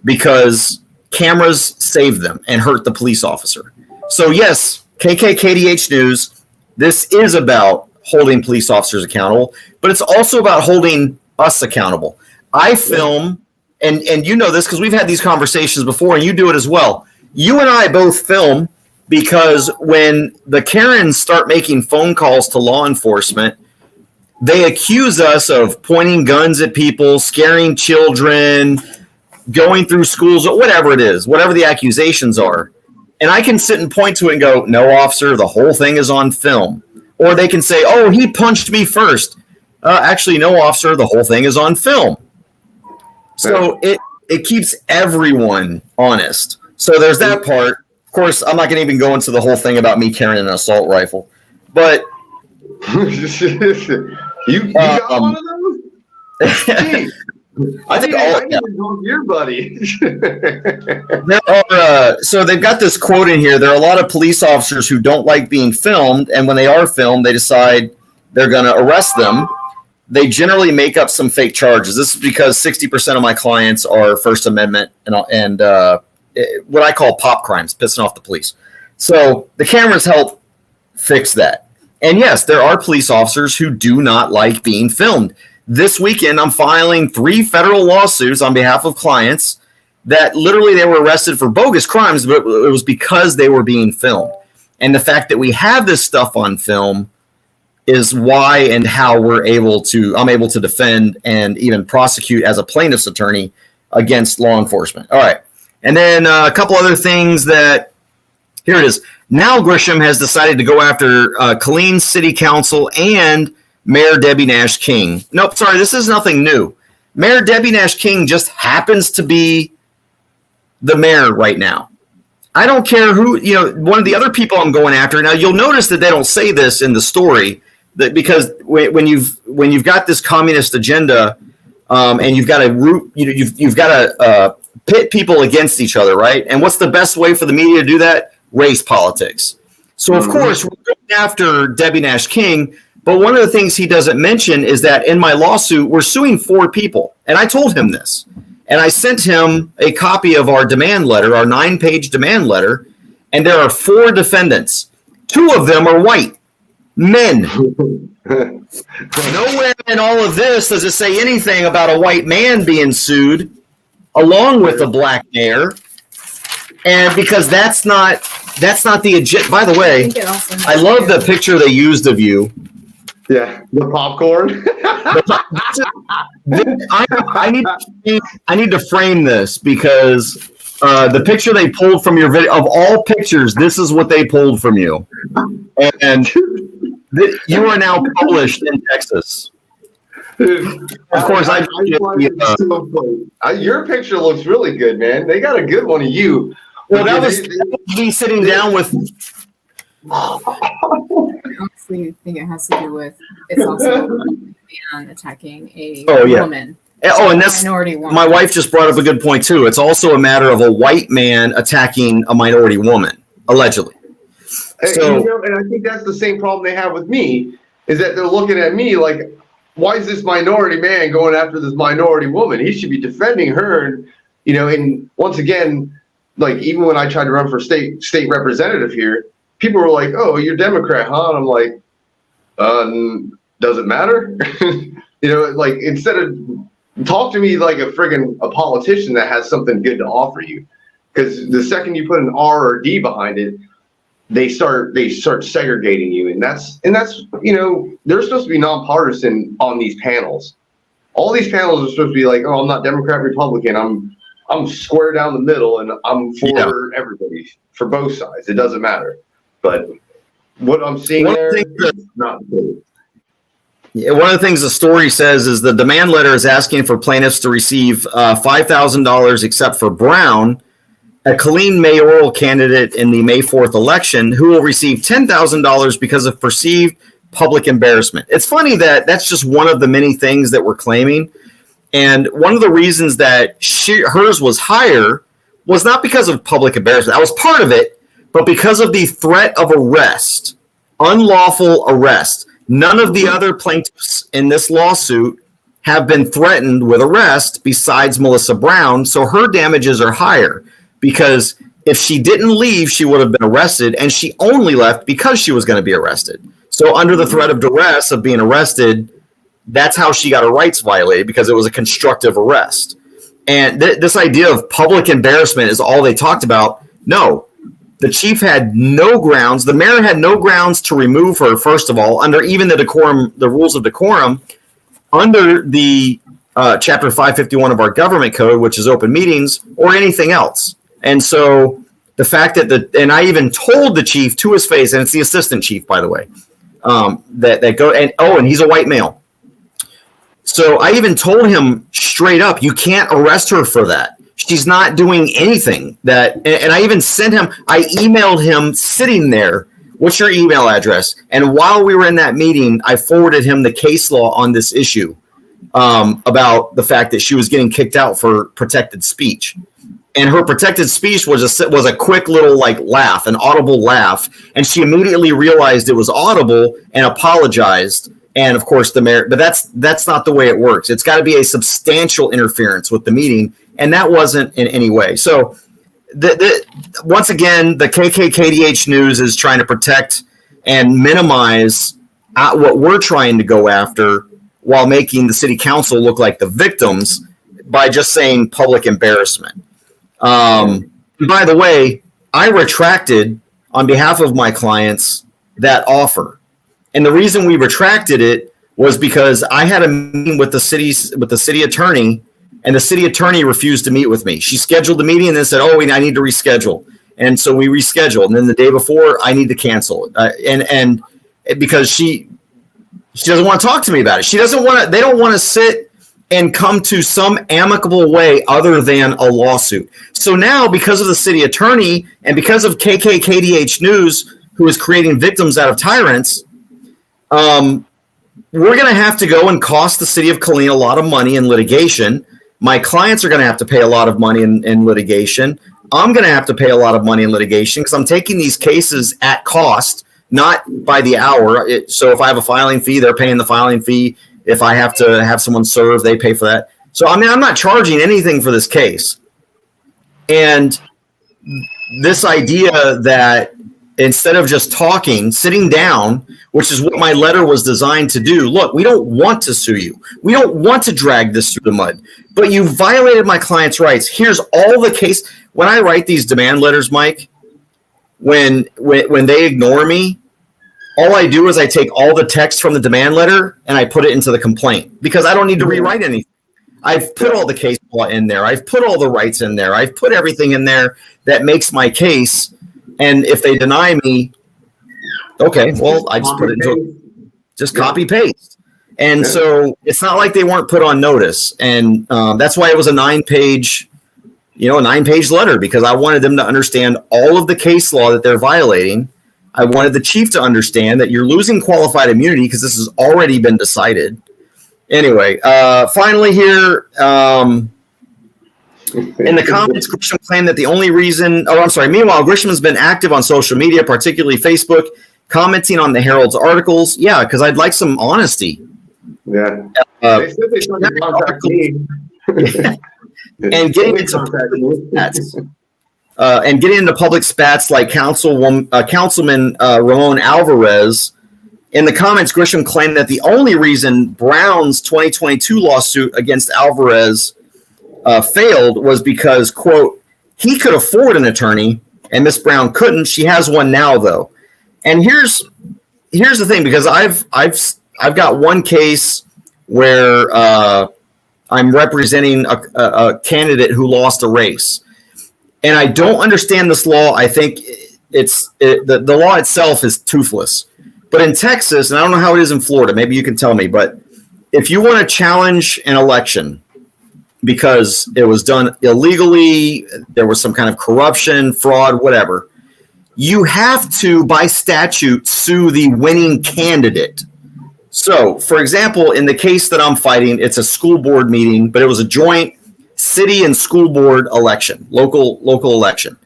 because cameras save them and hurt the police officer. So yes, KKKDH News, this is about holding police officers accountable, but it's also about holding us accountable. I film, and you know this because we've had these conversations before, and you do it as well. You and I both film because when the Karens start making phone calls to law enforcement, they accuse us of pointing guns at people, scaring children, going through schools, or whatever it is, whatever the accusations are. And I can sit and point to it and go, no, officer, the whole thing is on film. Or they can say, oh, he punched me first. Actually, no, officer, the whole thing is on film. So it keeps everyone honest. So there's that part. Of course, I'm not going to even go into the whole thing about me carrying an assault rifle, but you got one of those? Gee, I think I need to go to your buddy. So they've got this quote in here. There are a lot of police officers who don't like being filmed, and when they are filmed, they decide they're going to arrest them. They generally make up some fake charges. This is because 60% of my clients are First Amendment and what I call pop crimes, pissing off the police. So the cameras help fix that. And yes, there are police officers who do not like being filmed. This weekend, I'm filing 3 federal lawsuits on behalf of clients that literally they were arrested for bogus crimes, but it was because they were being filmed. And the fact that we have this stuff on film is why and how I'm able to defend and even prosecute as a plaintiff's attorney against law enforcement. All right. And then a couple other things that, here it is. Now Grisham has decided to go after Killeen City Council and Mayor Debbie Nash King. Nope, sorry, this is nothing new. Mayor Debbie Nash King just happens to be the mayor right now. I don't care who, one of the other people I'm going after. Now, you'll notice that they don't say this in the story, that because when you've got this communist agenda and you've got to you've got to pit people against each other, right? And what's the best way for the media to do that? Race politics. So, of course, we're going after Debbie Nash King. But one of the things he doesn't mention is that in my lawsuit, we're suing 4 people. And I told him this. And I sent him a copy of our demand letter, our 9-page demand letter. And there are 4 defendants. 2 of them are white men. Nowhere in all of this does it say anything about a white man being sued along with a black mayor. And because that's not the agenda. By the way, I love the picture they used of you. Yeah, the popcorn. I need to frame this because the picture they pulled from your video, of all pictures, this is what they pulled from you. And you are now published in Texas. Of course, your picture looks really good, man. They got a good one of you. Well, that was me sitting down with. I honestly think it has to do with it's also a man attacking a woman. Oh, and that's minority woman. My wife just brought up a good point too. It's also a matter of a white man attacking a minority woman, allegedly. So, and I think that's the same problem they have with me, is that they're looking at me like, why is this minority man going after this minority woman? He should be defending her. And once again, like even when I tried to run for state representative here, people were like, "Oh, you're Democrat, huh?" And I'm like, does it matter? Like instead of talk to me like a politician that has something good to offer you, because the second you put an R or D behind it, they start segregating you, and that's they're supposed to be nonpartisan on these panels. All these panels are supposed to be like, "Oh, I'm not Democrat, Republican. I'm square down the middle, and I'm for everybody, for both sides. It doesn't matter." But what I'm seeing is not good. Yeah, one of the things the story says is the demand letter is asking for plaintiffs to receive $5,000 except for Brown, a Killeen mayoral candidate in the May 4th election, who will receive $10,000 because of perceived public embarrassment. It's funny that that's just one of the many things that we're claiming. And one of the reasons that hers was higher was not because of public embarrassment. That was part of it, but because of the threat of arrest, unlawful arrest. None of the other plaintiffs in this lawsuit have been threatened with arrest besides Melissa Brown, so her damages are higher because if she didn't leave, she would have been arrested, and she only left because she was going to be arrested. So under the threat of duress of being arrested, that's how she got her rights violated, because it was a constructive arrest. And this idea of public embarrassment is all they talked about. No. The chief had no grounds. The mayor had no grounds to remove her, first of all, under even the rules of decorum, under the Chapter 551 of our government code, which is open meetings, or anything else. And so the fact that and I even told the chief to his face, and it's the assistant chief, by the way, and he's a white male. So I even told him straight up, you can't arrest her for that. She's not doing anything that, and I even sent him, I emailed him sitting there, what's your email address? And while we were in that meeting, I forwarded him the case law on this issue about the fact that she was getting kicked out for protected speech. And her protected speech was a quick little like laugh, an audible laugh. And she immediately realized it was audible and apologized. And of course, the mayor, but that's not the way it works. It's got to be a substantial interference with the meeting. And that wasn't in any way. So once again, the KKKDH News is trying to protect and minimize what we're trying to go after while making the city council look like the victims by just saying public embarrassment. By the way, I retracted on behalf of my clients that offer. And the reason we retracted it was because I had a meeting with the city attorney, and the city attorney refused to meet with me. She scheduled the meeting and then said, I need to reschedule. And so we rescheduled. And then the day before, I need to cancel it. And because she doesn't want to talk to me about it. They don't want to sit and come to some amicable way other than a lawsuit. So now, because of the city attorney and because of KKKDH News, who is creating victims out of tyrants, we're going to have to go and cost the city of Killeen a lot of money in litigation. My clients are going to have to pay a lot of money in litigation. I'm going to have to pay a lot of money in litigation because I'm taking these cases at cost, not by the hour. So if I have a filing fee, they're paying the filing fee. If I have to have someone serve, they pay for that. So, I'm not charging anything for this case. And this idea that instead of just talking, sitting down, which is what my letter was designed to do. Look, we don't want to sue you. We don't want to drag this through the mud, but you violated my client's rights. Here's all the case. When I write these demand letters, Mike, when they ignore me, all I do is I take all the text from the demand letter and I put it into the complaint because I don't need to rewrite anything. I've put all the case law in there. I've put all the rights in there. I've put everything in there that makes my case. And if they deny me, okay, well, I just put it into just copy paste. And so it's not like they weren't put on notice. And that's why it was a 9-page letter, because I wanted them to understand all of the case law that they're violating. I wanted the chief to understand that you're losing qualified immunity because this has already been decided. Anyway, finally here, in the comments, Grisham claimed that the only reason, meanwhile, Grisham has been active on social media, particularly Facebook, commenting on the Herald's articles. Yeah, because I'd like some honesty. Yeah. They said they tried to contact me. And getting into public spats like Councilman Ramon Alvarez. In the comments, Grisham claimed that the only reason Brown's 2022 lawsuit against Alvarez failed was because, quote, he could afford an attorney and Miss Brown couldn't. She has one now, though. And here's the thing, because I've got one case where I'm representing a candidate who lost a race, and I don't understand this law. I think the law itself is toothless. But in Texas, and I don't know how it is in Florida, maybe you can tell me, but if you want to challenge an election because it was done illegally, there was some kind of corruption, fraud, whatever, you have to, by statute, sue the winning candidate. So, for example, in the case that I'm fighting, it's a school board meeting, but it was a joint city and school board election, local election.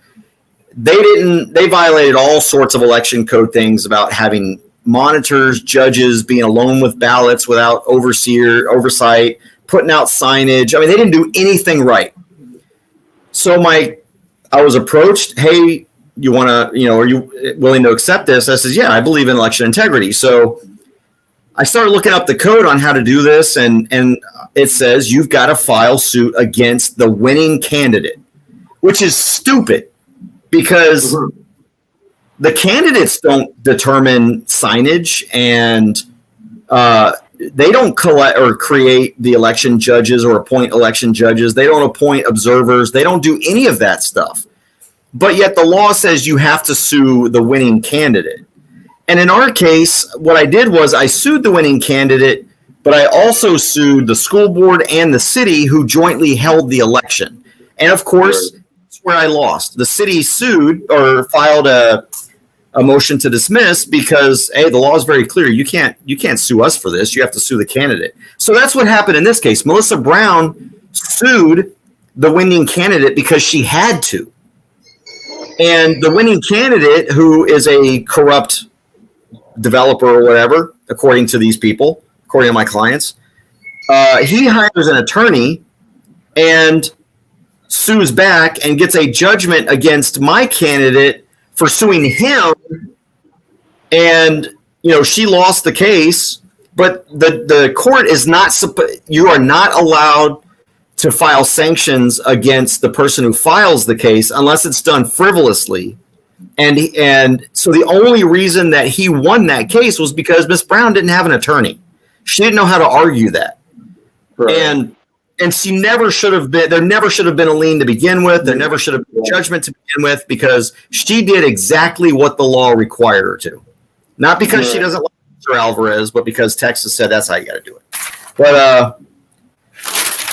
They violated all sorts of election code things about having monitors, judges, being alone with ballots without oversight, putting out signage. I mean, they didn't do anything right. So I was approached, hey, you want to, are you willing to accept this? I says, yeah, I believe in election integrity. So I started looking up the code on how to do this, and it says you've got to file suit against the winning candidate, which is stupid because the candidates don't determine signage, and they don't collect or create the election judges or appoint election judges. They don't appoint observers. They don't do any of that stuff. But yet the law says you have to sue the winning candidate. And in our case, what I did was I sued the winning candidate but I also sued the school board and the city who jointly held the election. And of course, that's where I lost. The city sued or filed a motion to dismiss because, hey, the law is very clear. You can't sue us for this. You have to sue the candidate. So that's what happened in this case. Melissa Brown sued the winning candidate because she had to. And the winning candidate, who is a corrupt developer or whatever, according to these people, according to my clients, he hires an attorney and sues back and gets a judgment against my candidate for suing him. And, she lost the case, but the court is not, you are not allowed to file sanctions against the person who files the case unless it's done frivolously. And so the only reason that he won that case was because Miss Brown didn't have an attorney. She didn't know how to argue that. Right. And she never should have been, there never should have been a lien to begin with. There never should have been a judgment to begin with because she did exactly what the law required her to. Not because she doesn't like Mr. Alvarez, but because Texas said that's how you got to do it. But,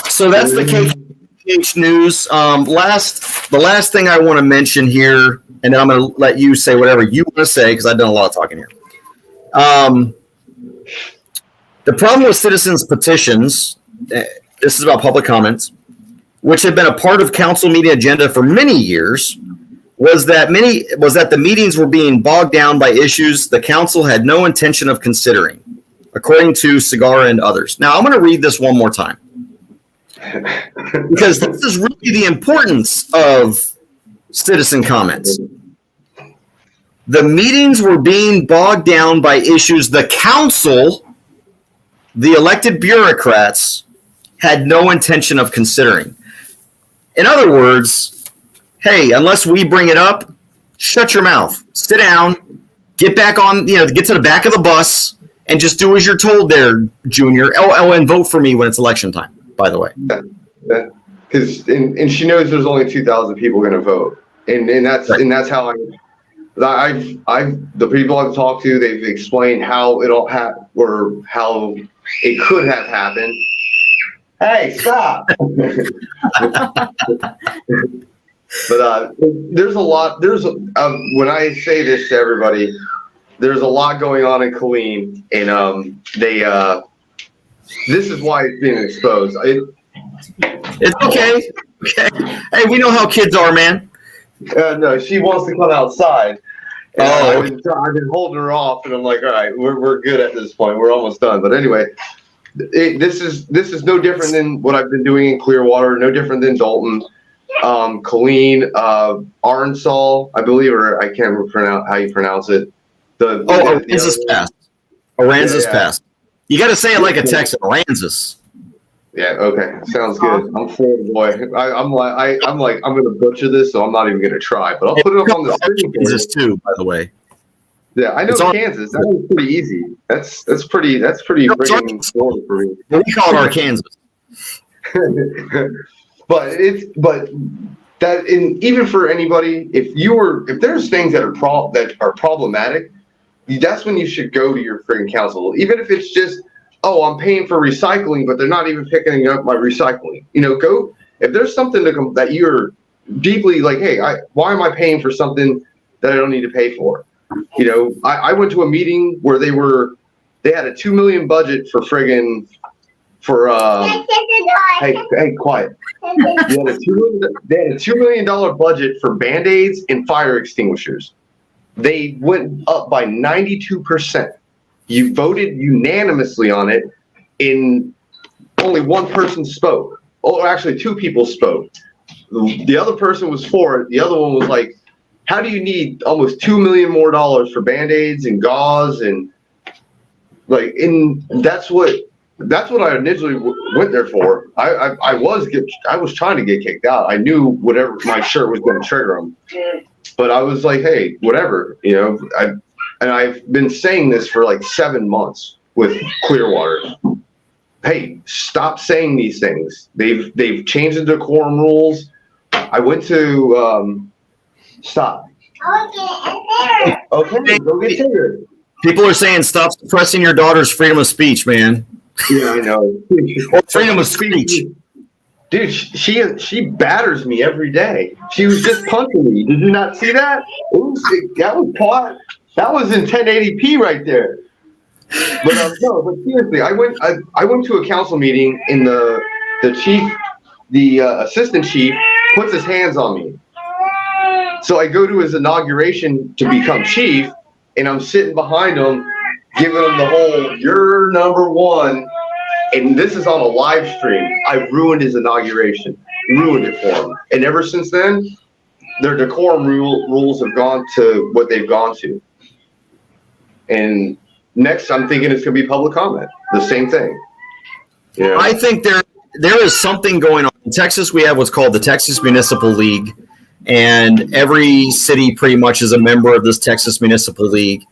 so that's the KKK news. The last thing I want to mention here, and then I'm going to let you say whatever you want to say because I've done a lot of talking here. The problem with citizens' petitions, this is about public comments, which have been a part of council meeting agenda for many years, was that the meetings were being bogged down by issues the council had no intention of considering, according to Segarra and others. Now, I'm going to read this one more time. Because this is really the importance of citizen comments. The meetings were being bogged down by issues the council, the elected bureaucrats, had no intention of considering. In other words, hey, unless we bring it up, shut your mouth, sit down, get back on, get to the back of the bus and just do as you're told there, Junior. Oh, and vote for me when it's election time. By the way, because and she knows there's only 2,000 people going to vote, and that's right. And that's how the people I've talked to, they've explained how it all or how it could have happened. Hey, stop! But there's a lot. When I say this to everybody, there's a lot going on in Killeen, and this is why it's being exposed. It's okay. Hey, we know how kids are, man. No, she wants to come outside. I've been holding her off, and I'm like, all right, we're good at this point. We're almost done. But anyway, this is no different than what I've been doing in Clearwater. No different than Dalton, Killeen, Arnsall, I believe, or I can't pronounce how you pronounce it. Aransas Pass. Aransas Pass. You got to say it like a Texan, Aransas. Yeah. Okay. Sounds good. I'm Florida boy. I'm going to butcher this, so I'm not even going to try. But I'll put it up on the screen. Kansas too, by the way. Yeah, I know Kansas. That was pretty easy. That's pretty friggin' Florida for me. We call it Arkansas. but even for anybody, if there's things that are problematic, that's when you should go to your friggin' council. Even if it's just, oh, I'm paying for recycling, but they're not even picking up my recycling. Go if there's something that you're deeply like, hey, why am I paying for something that I don't need to pay for? I went to a meeting where they had a $2 million budget for hey, quiet. They had a $2 million budget for Band-Aids and fire extinguishers. They went up by 92%. You voted unanimously on it, and only one person spoke. Oh, actually, two people spoke. The other person was for it. The other one was like, how do you need almost $2 million more for Band-Aids and gauze and that's what I initially went there for. I was trying to get kicked out. I knew whatever my shirt was going to trigger them, but I was like, hey, whatever, I've been saying this for like 7 months with Clearwater. Hey, stop saying these things. They've changed the decorum rules. I went to stop. Okay, go get triggered. People are saying stop suppressing your daughter's freedom of speech, man. Yeah, I know. Or freedom of speech. Dude, she batters me every day. She was just punching me. Did you not see that? That was caught. That was in 1080p right there. But no, but seriously, I went to a council meeting and the assistant chief puts his hands on me. So I go to his inauguration to become chief, and I'm sitting behind him, giving him the whole "you're number one." And this is on a live stream. I ruined his inauguration, ruined it for him. And ever since then, their decorum rules have gone to what they've gone to. And next, I'm thinking it's going to be public comment. The same thing. Yeah. I think there is something going on. In Texas, we have what's called the Texas Municipal League. And every city pretty much is a member of this Texas Municipal League.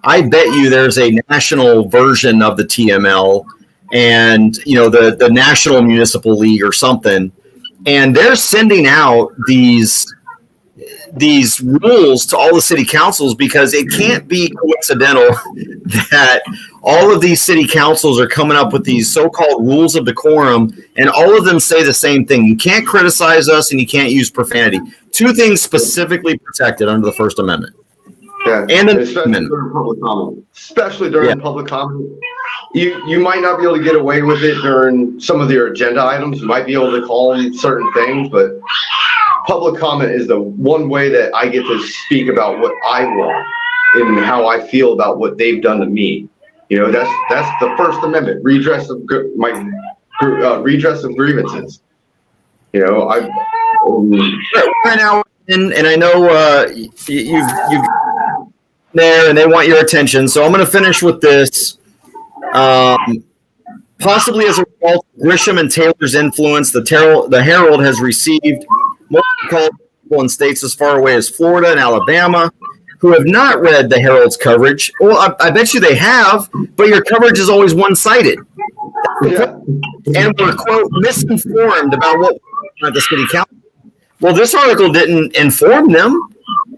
I bet you there's a national version of the TML and, the National Municipal League or something. And they're sending out these rules to all the city councils because it can't be coincidental that all of these city councils are coming up with these so-called rules of decorum, and all of them say the same thing. You can't criticize us and you can't use profanity. Two things specifically protected under the First Amendment. Yeah, and especially during public comment. Especially during public comment. You might not be able to get away with it during some of your agenda items. You might be able to call them certain things, but public comment is the one way that I get to speak about what I want and how I feel about what they've done to me. That's the First Amendment, redress of grievances. We're an hour in, and I know you've there, and they want your attention. So I'm going to finish with this. Possibly as a result of Grisham and Taylor's influence, the Herald has received multiple calls from people in states as far away as Florida and Alabama who have not read the Herald's coverage. Well, I bet you they have, but your coverage is always one-sided. Yeah. And we're, quote, misinformed about what we're at the city council. Well, this article didn't inform them.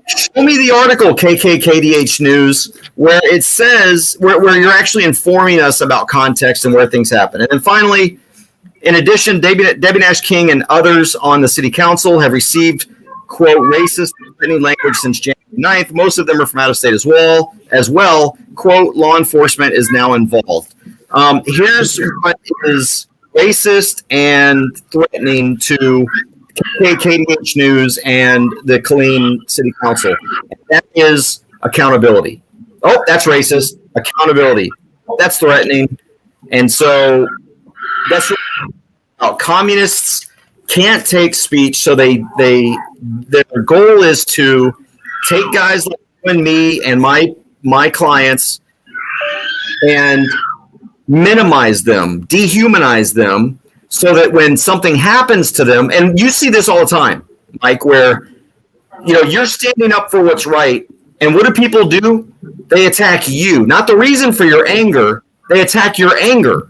Show me the article, KKKDH News, where it says, where you're actually informing us about context and where things happen. And then finally, in addition, Debbie Nash King and others on the city council have received, quote, racist threatening language since January 9th. Most of them are from out of state as well. Quote, law enforcement is now involved. Here's what is racist and threatening to KKKDH News and the Killeen City Council. That is accountability. Oh, that's racist. Accountability. That's threatening. And so that's what communists can't take speech. So their goal is to take guys like you and me and my clients and minimize them, dehumanize them, so that when something happens to them, and you see this all the time, Mike, where you're standing up for what's right, and what do people do? They attack you, not the reason for your anger. They attack your anger,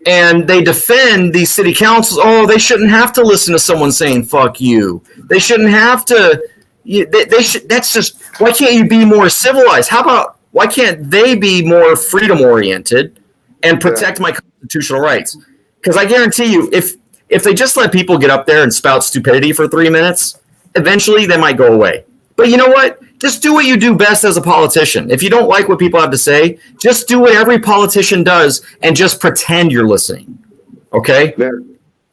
and they defend these city councils. Oh, they shouldn't have to listen to someone saying "fuck you." They shouldn't have to. They should. That's just. Why can't you be more civilized? How about why can't they be more freedom oriented and protect my constitutional rights? Because I guarantee you, if they just let people get up there and spout stupidity for 3 minutes, eventually they might go away. But you know what? Just do what you do best as a politician. If you don't like what people have to say, just do what every politician does and just pretend you're listening. Okay? Yeah.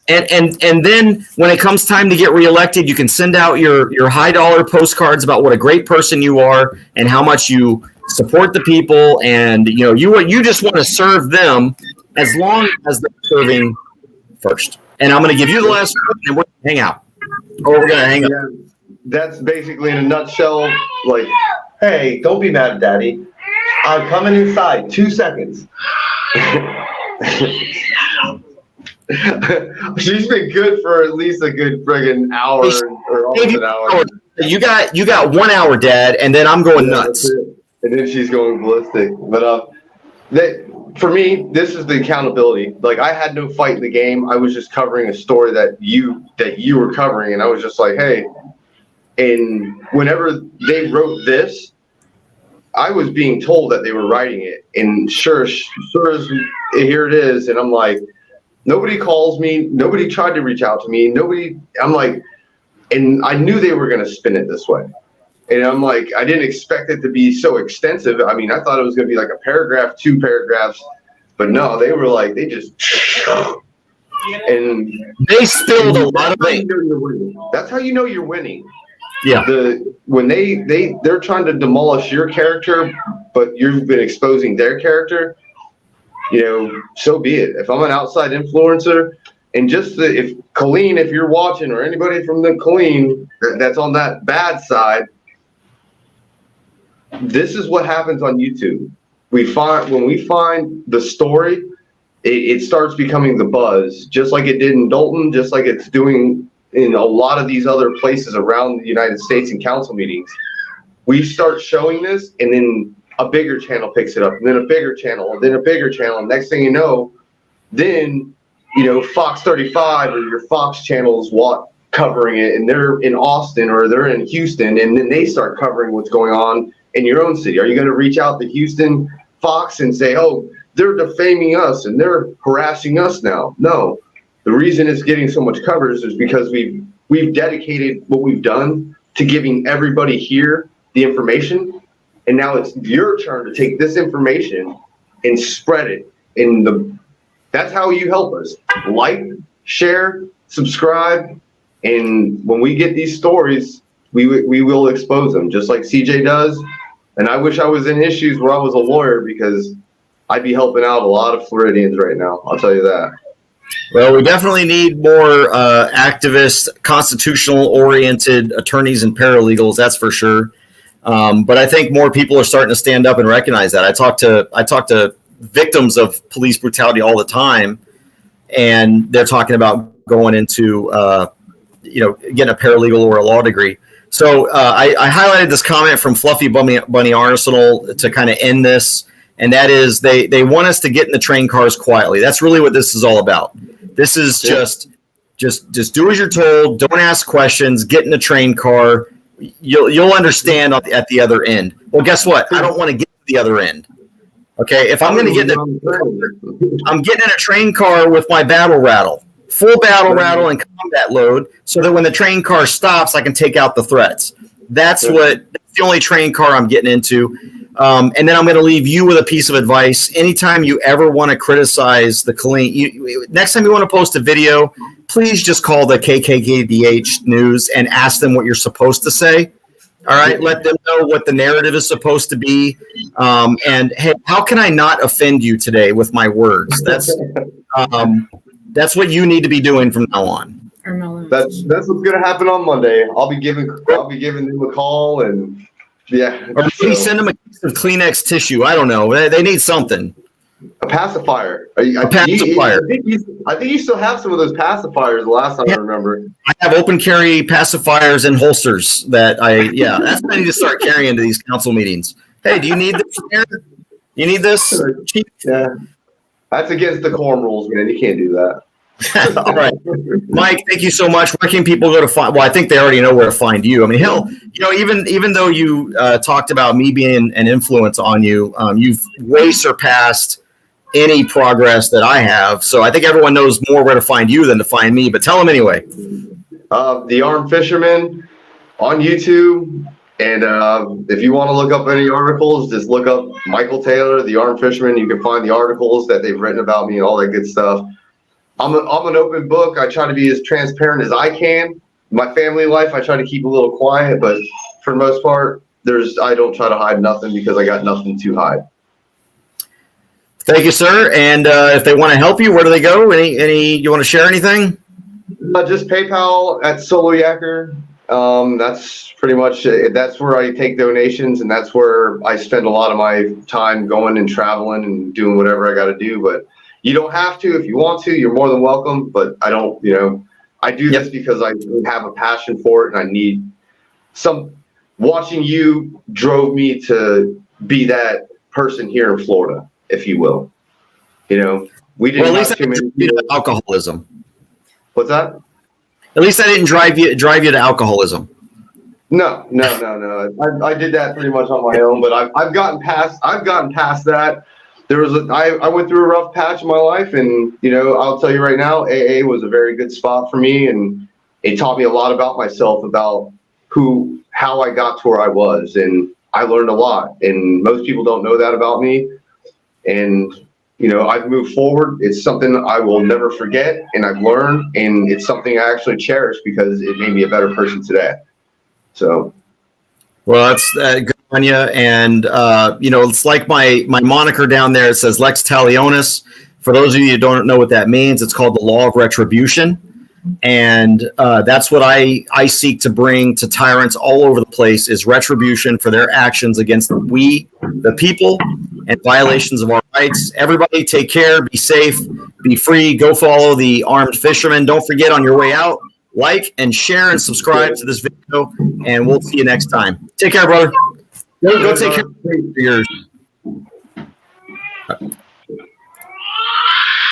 And then when it comes time to get reelected, you can send out your high dollar postcards about what a great person you are and how much you support the people, and you just want to serve them as long as they're serving first. And I'm going to give you the last word, and we're going to hang out. Or we're going to hang up. Yeah, that's basically in a nutshell. Like, hey, don't be mad, Daddy. I'm coming inside. 2 seconds. She's been good for at least a good friggin' hour or almost an hour. You got 1 hour, Dad, and then I'm going nuts. And then she's going ballistic. But for me, this is the accountability. Like, I had no fight in the game. I was just covering a story that you were covering, and I was just like, hey. And whenever they wrote this, I was being told that they were writing it, and sure as here it is, and I'm like, nobody calls me, nobody tried to reach out to me, I'm like, and I knew they were going to spin it this way. And I'm like, I didn't expect it to be so extensive. I mean, I thought it was going to be like a paragraph, 2 paragraphs, but no, they were like, they just, and they spilled a lot of things. That's how you know you're winning. Yeah. When they're trying to demolish your character, but you've been exposing their character, so be it. If I'm an outside influencer, and if Killeen, if you're watching, or anybody from the Killeen that's on that bad side, this is what happens on YouTube. When we find the story, it starts becoming the buzz, just like it did in Dalton, just like it's doing in a lot of these other places around the United States in council meetings. We start showing this, and then a bigger channel picks it up, and then a bigger channel, and then a bigger channel. And next thing you know, then, Fox 35 or your Fox channels covering it, and they're in Austin or they're in Houston, and then they start covering what's going on in your own city. Are you going to reach out to Houston Fox and say, oh, they're defaming us and they're harassing us now? No. The reason it's getting so much coverage is because we've dedicated what we've done to giving everybody here the information, and now it's your turn to take this information and spread it. That's how you help us. Like, share, subscribe, and when we get these stories, we will expose them, just like CJ does. And I wish I was in issues where I was a lawyer, because I'd be helping out a lot of Floridians right now. I'll tell you that. Well, we definitely need more activist, constitutional-oriented attorneys and paralegals. That's for sure. But I think more people are starting to stand up and recognize that. I talk to victims of police brutality all the time, and they're talking about going into getting a paralegal or a law degree. So I highlighted this comment from Fluffy Bunny Arsenal to kind of end this. And that is they want us to get in the train cars quietly. That's really what this is all about. This is just do as you're told. Don't ask questions. Get in the train car. You'll understand at the other end. Well, guess what? I don't want to get to the other end. Okay, if I'm going to get I'm getting in a train car with my battle rattle, full battle rattle and combat load, so that when the train car stops, I can take out the threats. That's the only train car I'm getting into. And then I'm going to leave you with a piece of advice. Anytime you ever want to criticize the Killeen, next time you want to post a video, please just call the KKKDH news and ask them what you're supposed to say. All right. Let them know what the narrative is supposed to be. And hey, how can I not offend you today with my words? That's what you need to be doing from now on. That's what's going to happen on Monday. I'll be giving them a call, and yeah. Or maybe send them a piece of Kleenex tissue. I don't know. They need something. A pacifier. A pacifier. I think you still have some of those pacifiers. The last time I remember. I have open carry pacifiers and holsters that's what I need to start carrying to these council meetings. Hey, do you need this here? You need this? Yeah. That's against the quorum rules, man. You can't do that. All right. Mike, thank you so much. Where can people go to find? Well, I think they already know where to find you. I mean, hell, even though you talked about me being an influence on you, you've way surpassed any progress that I have. So I think everyone knows more where to find you than to find me, but tell them anyway. The Armed Fisherman on YouTube. And if you want to look up any articles, just look up Michael Taylor, the Armed Fisherman. You can find the articles that they've written about me and all that good stuff. I'm an open book. I try to be as transparent as I can. My family life, I try to keep a little quiet, but for the most part, I don't try to hide nothing, because I got nothing to hide. Thank you, sir. And if they want to help you, where do they go? Any you want to share anything? Just PayPal at Solo Yacker. That's pretty much it. That's where I take donations, and that's where I spend a lot of my time going and traveling and doing whatever I got to do. But you don't have to. If you want to, you're more than welcome. But I don't, I do this because I have a passion for it, and I need watching you drove me to be that person here in Florida, if you will. We didn't have too many people. Alcoholism. What's that? At least I didn't drive you to alcoholism. No. I did that pretty much on my own, but I've gotten past that. I went through a rough patch in my life, and I'll tell you right now, AA was a very good spot for me, and it taught me a lot about myself, about how I got to where I was, and I learned a lot. And most people don't know that about me. And I've moved forward. It's something I will never forget, and I've learned, and it's something I actually cherish because it made me a better person today. So, well, that's good on you. And it's like my moniker down there. It says Lex Talionis. For those of you who don't know what that means, it's called the law of retribution. And that's what I seek to bring to tyrants all over the place, is retribution for their actions against the people, and violations of our rights. Everybody take care, be safe, be free, go follow the Armed Fisherman. Don't forget, on your way out, like and share and subscribe to this video, and we'll see you next time. Take care, brother. Go take care of yours.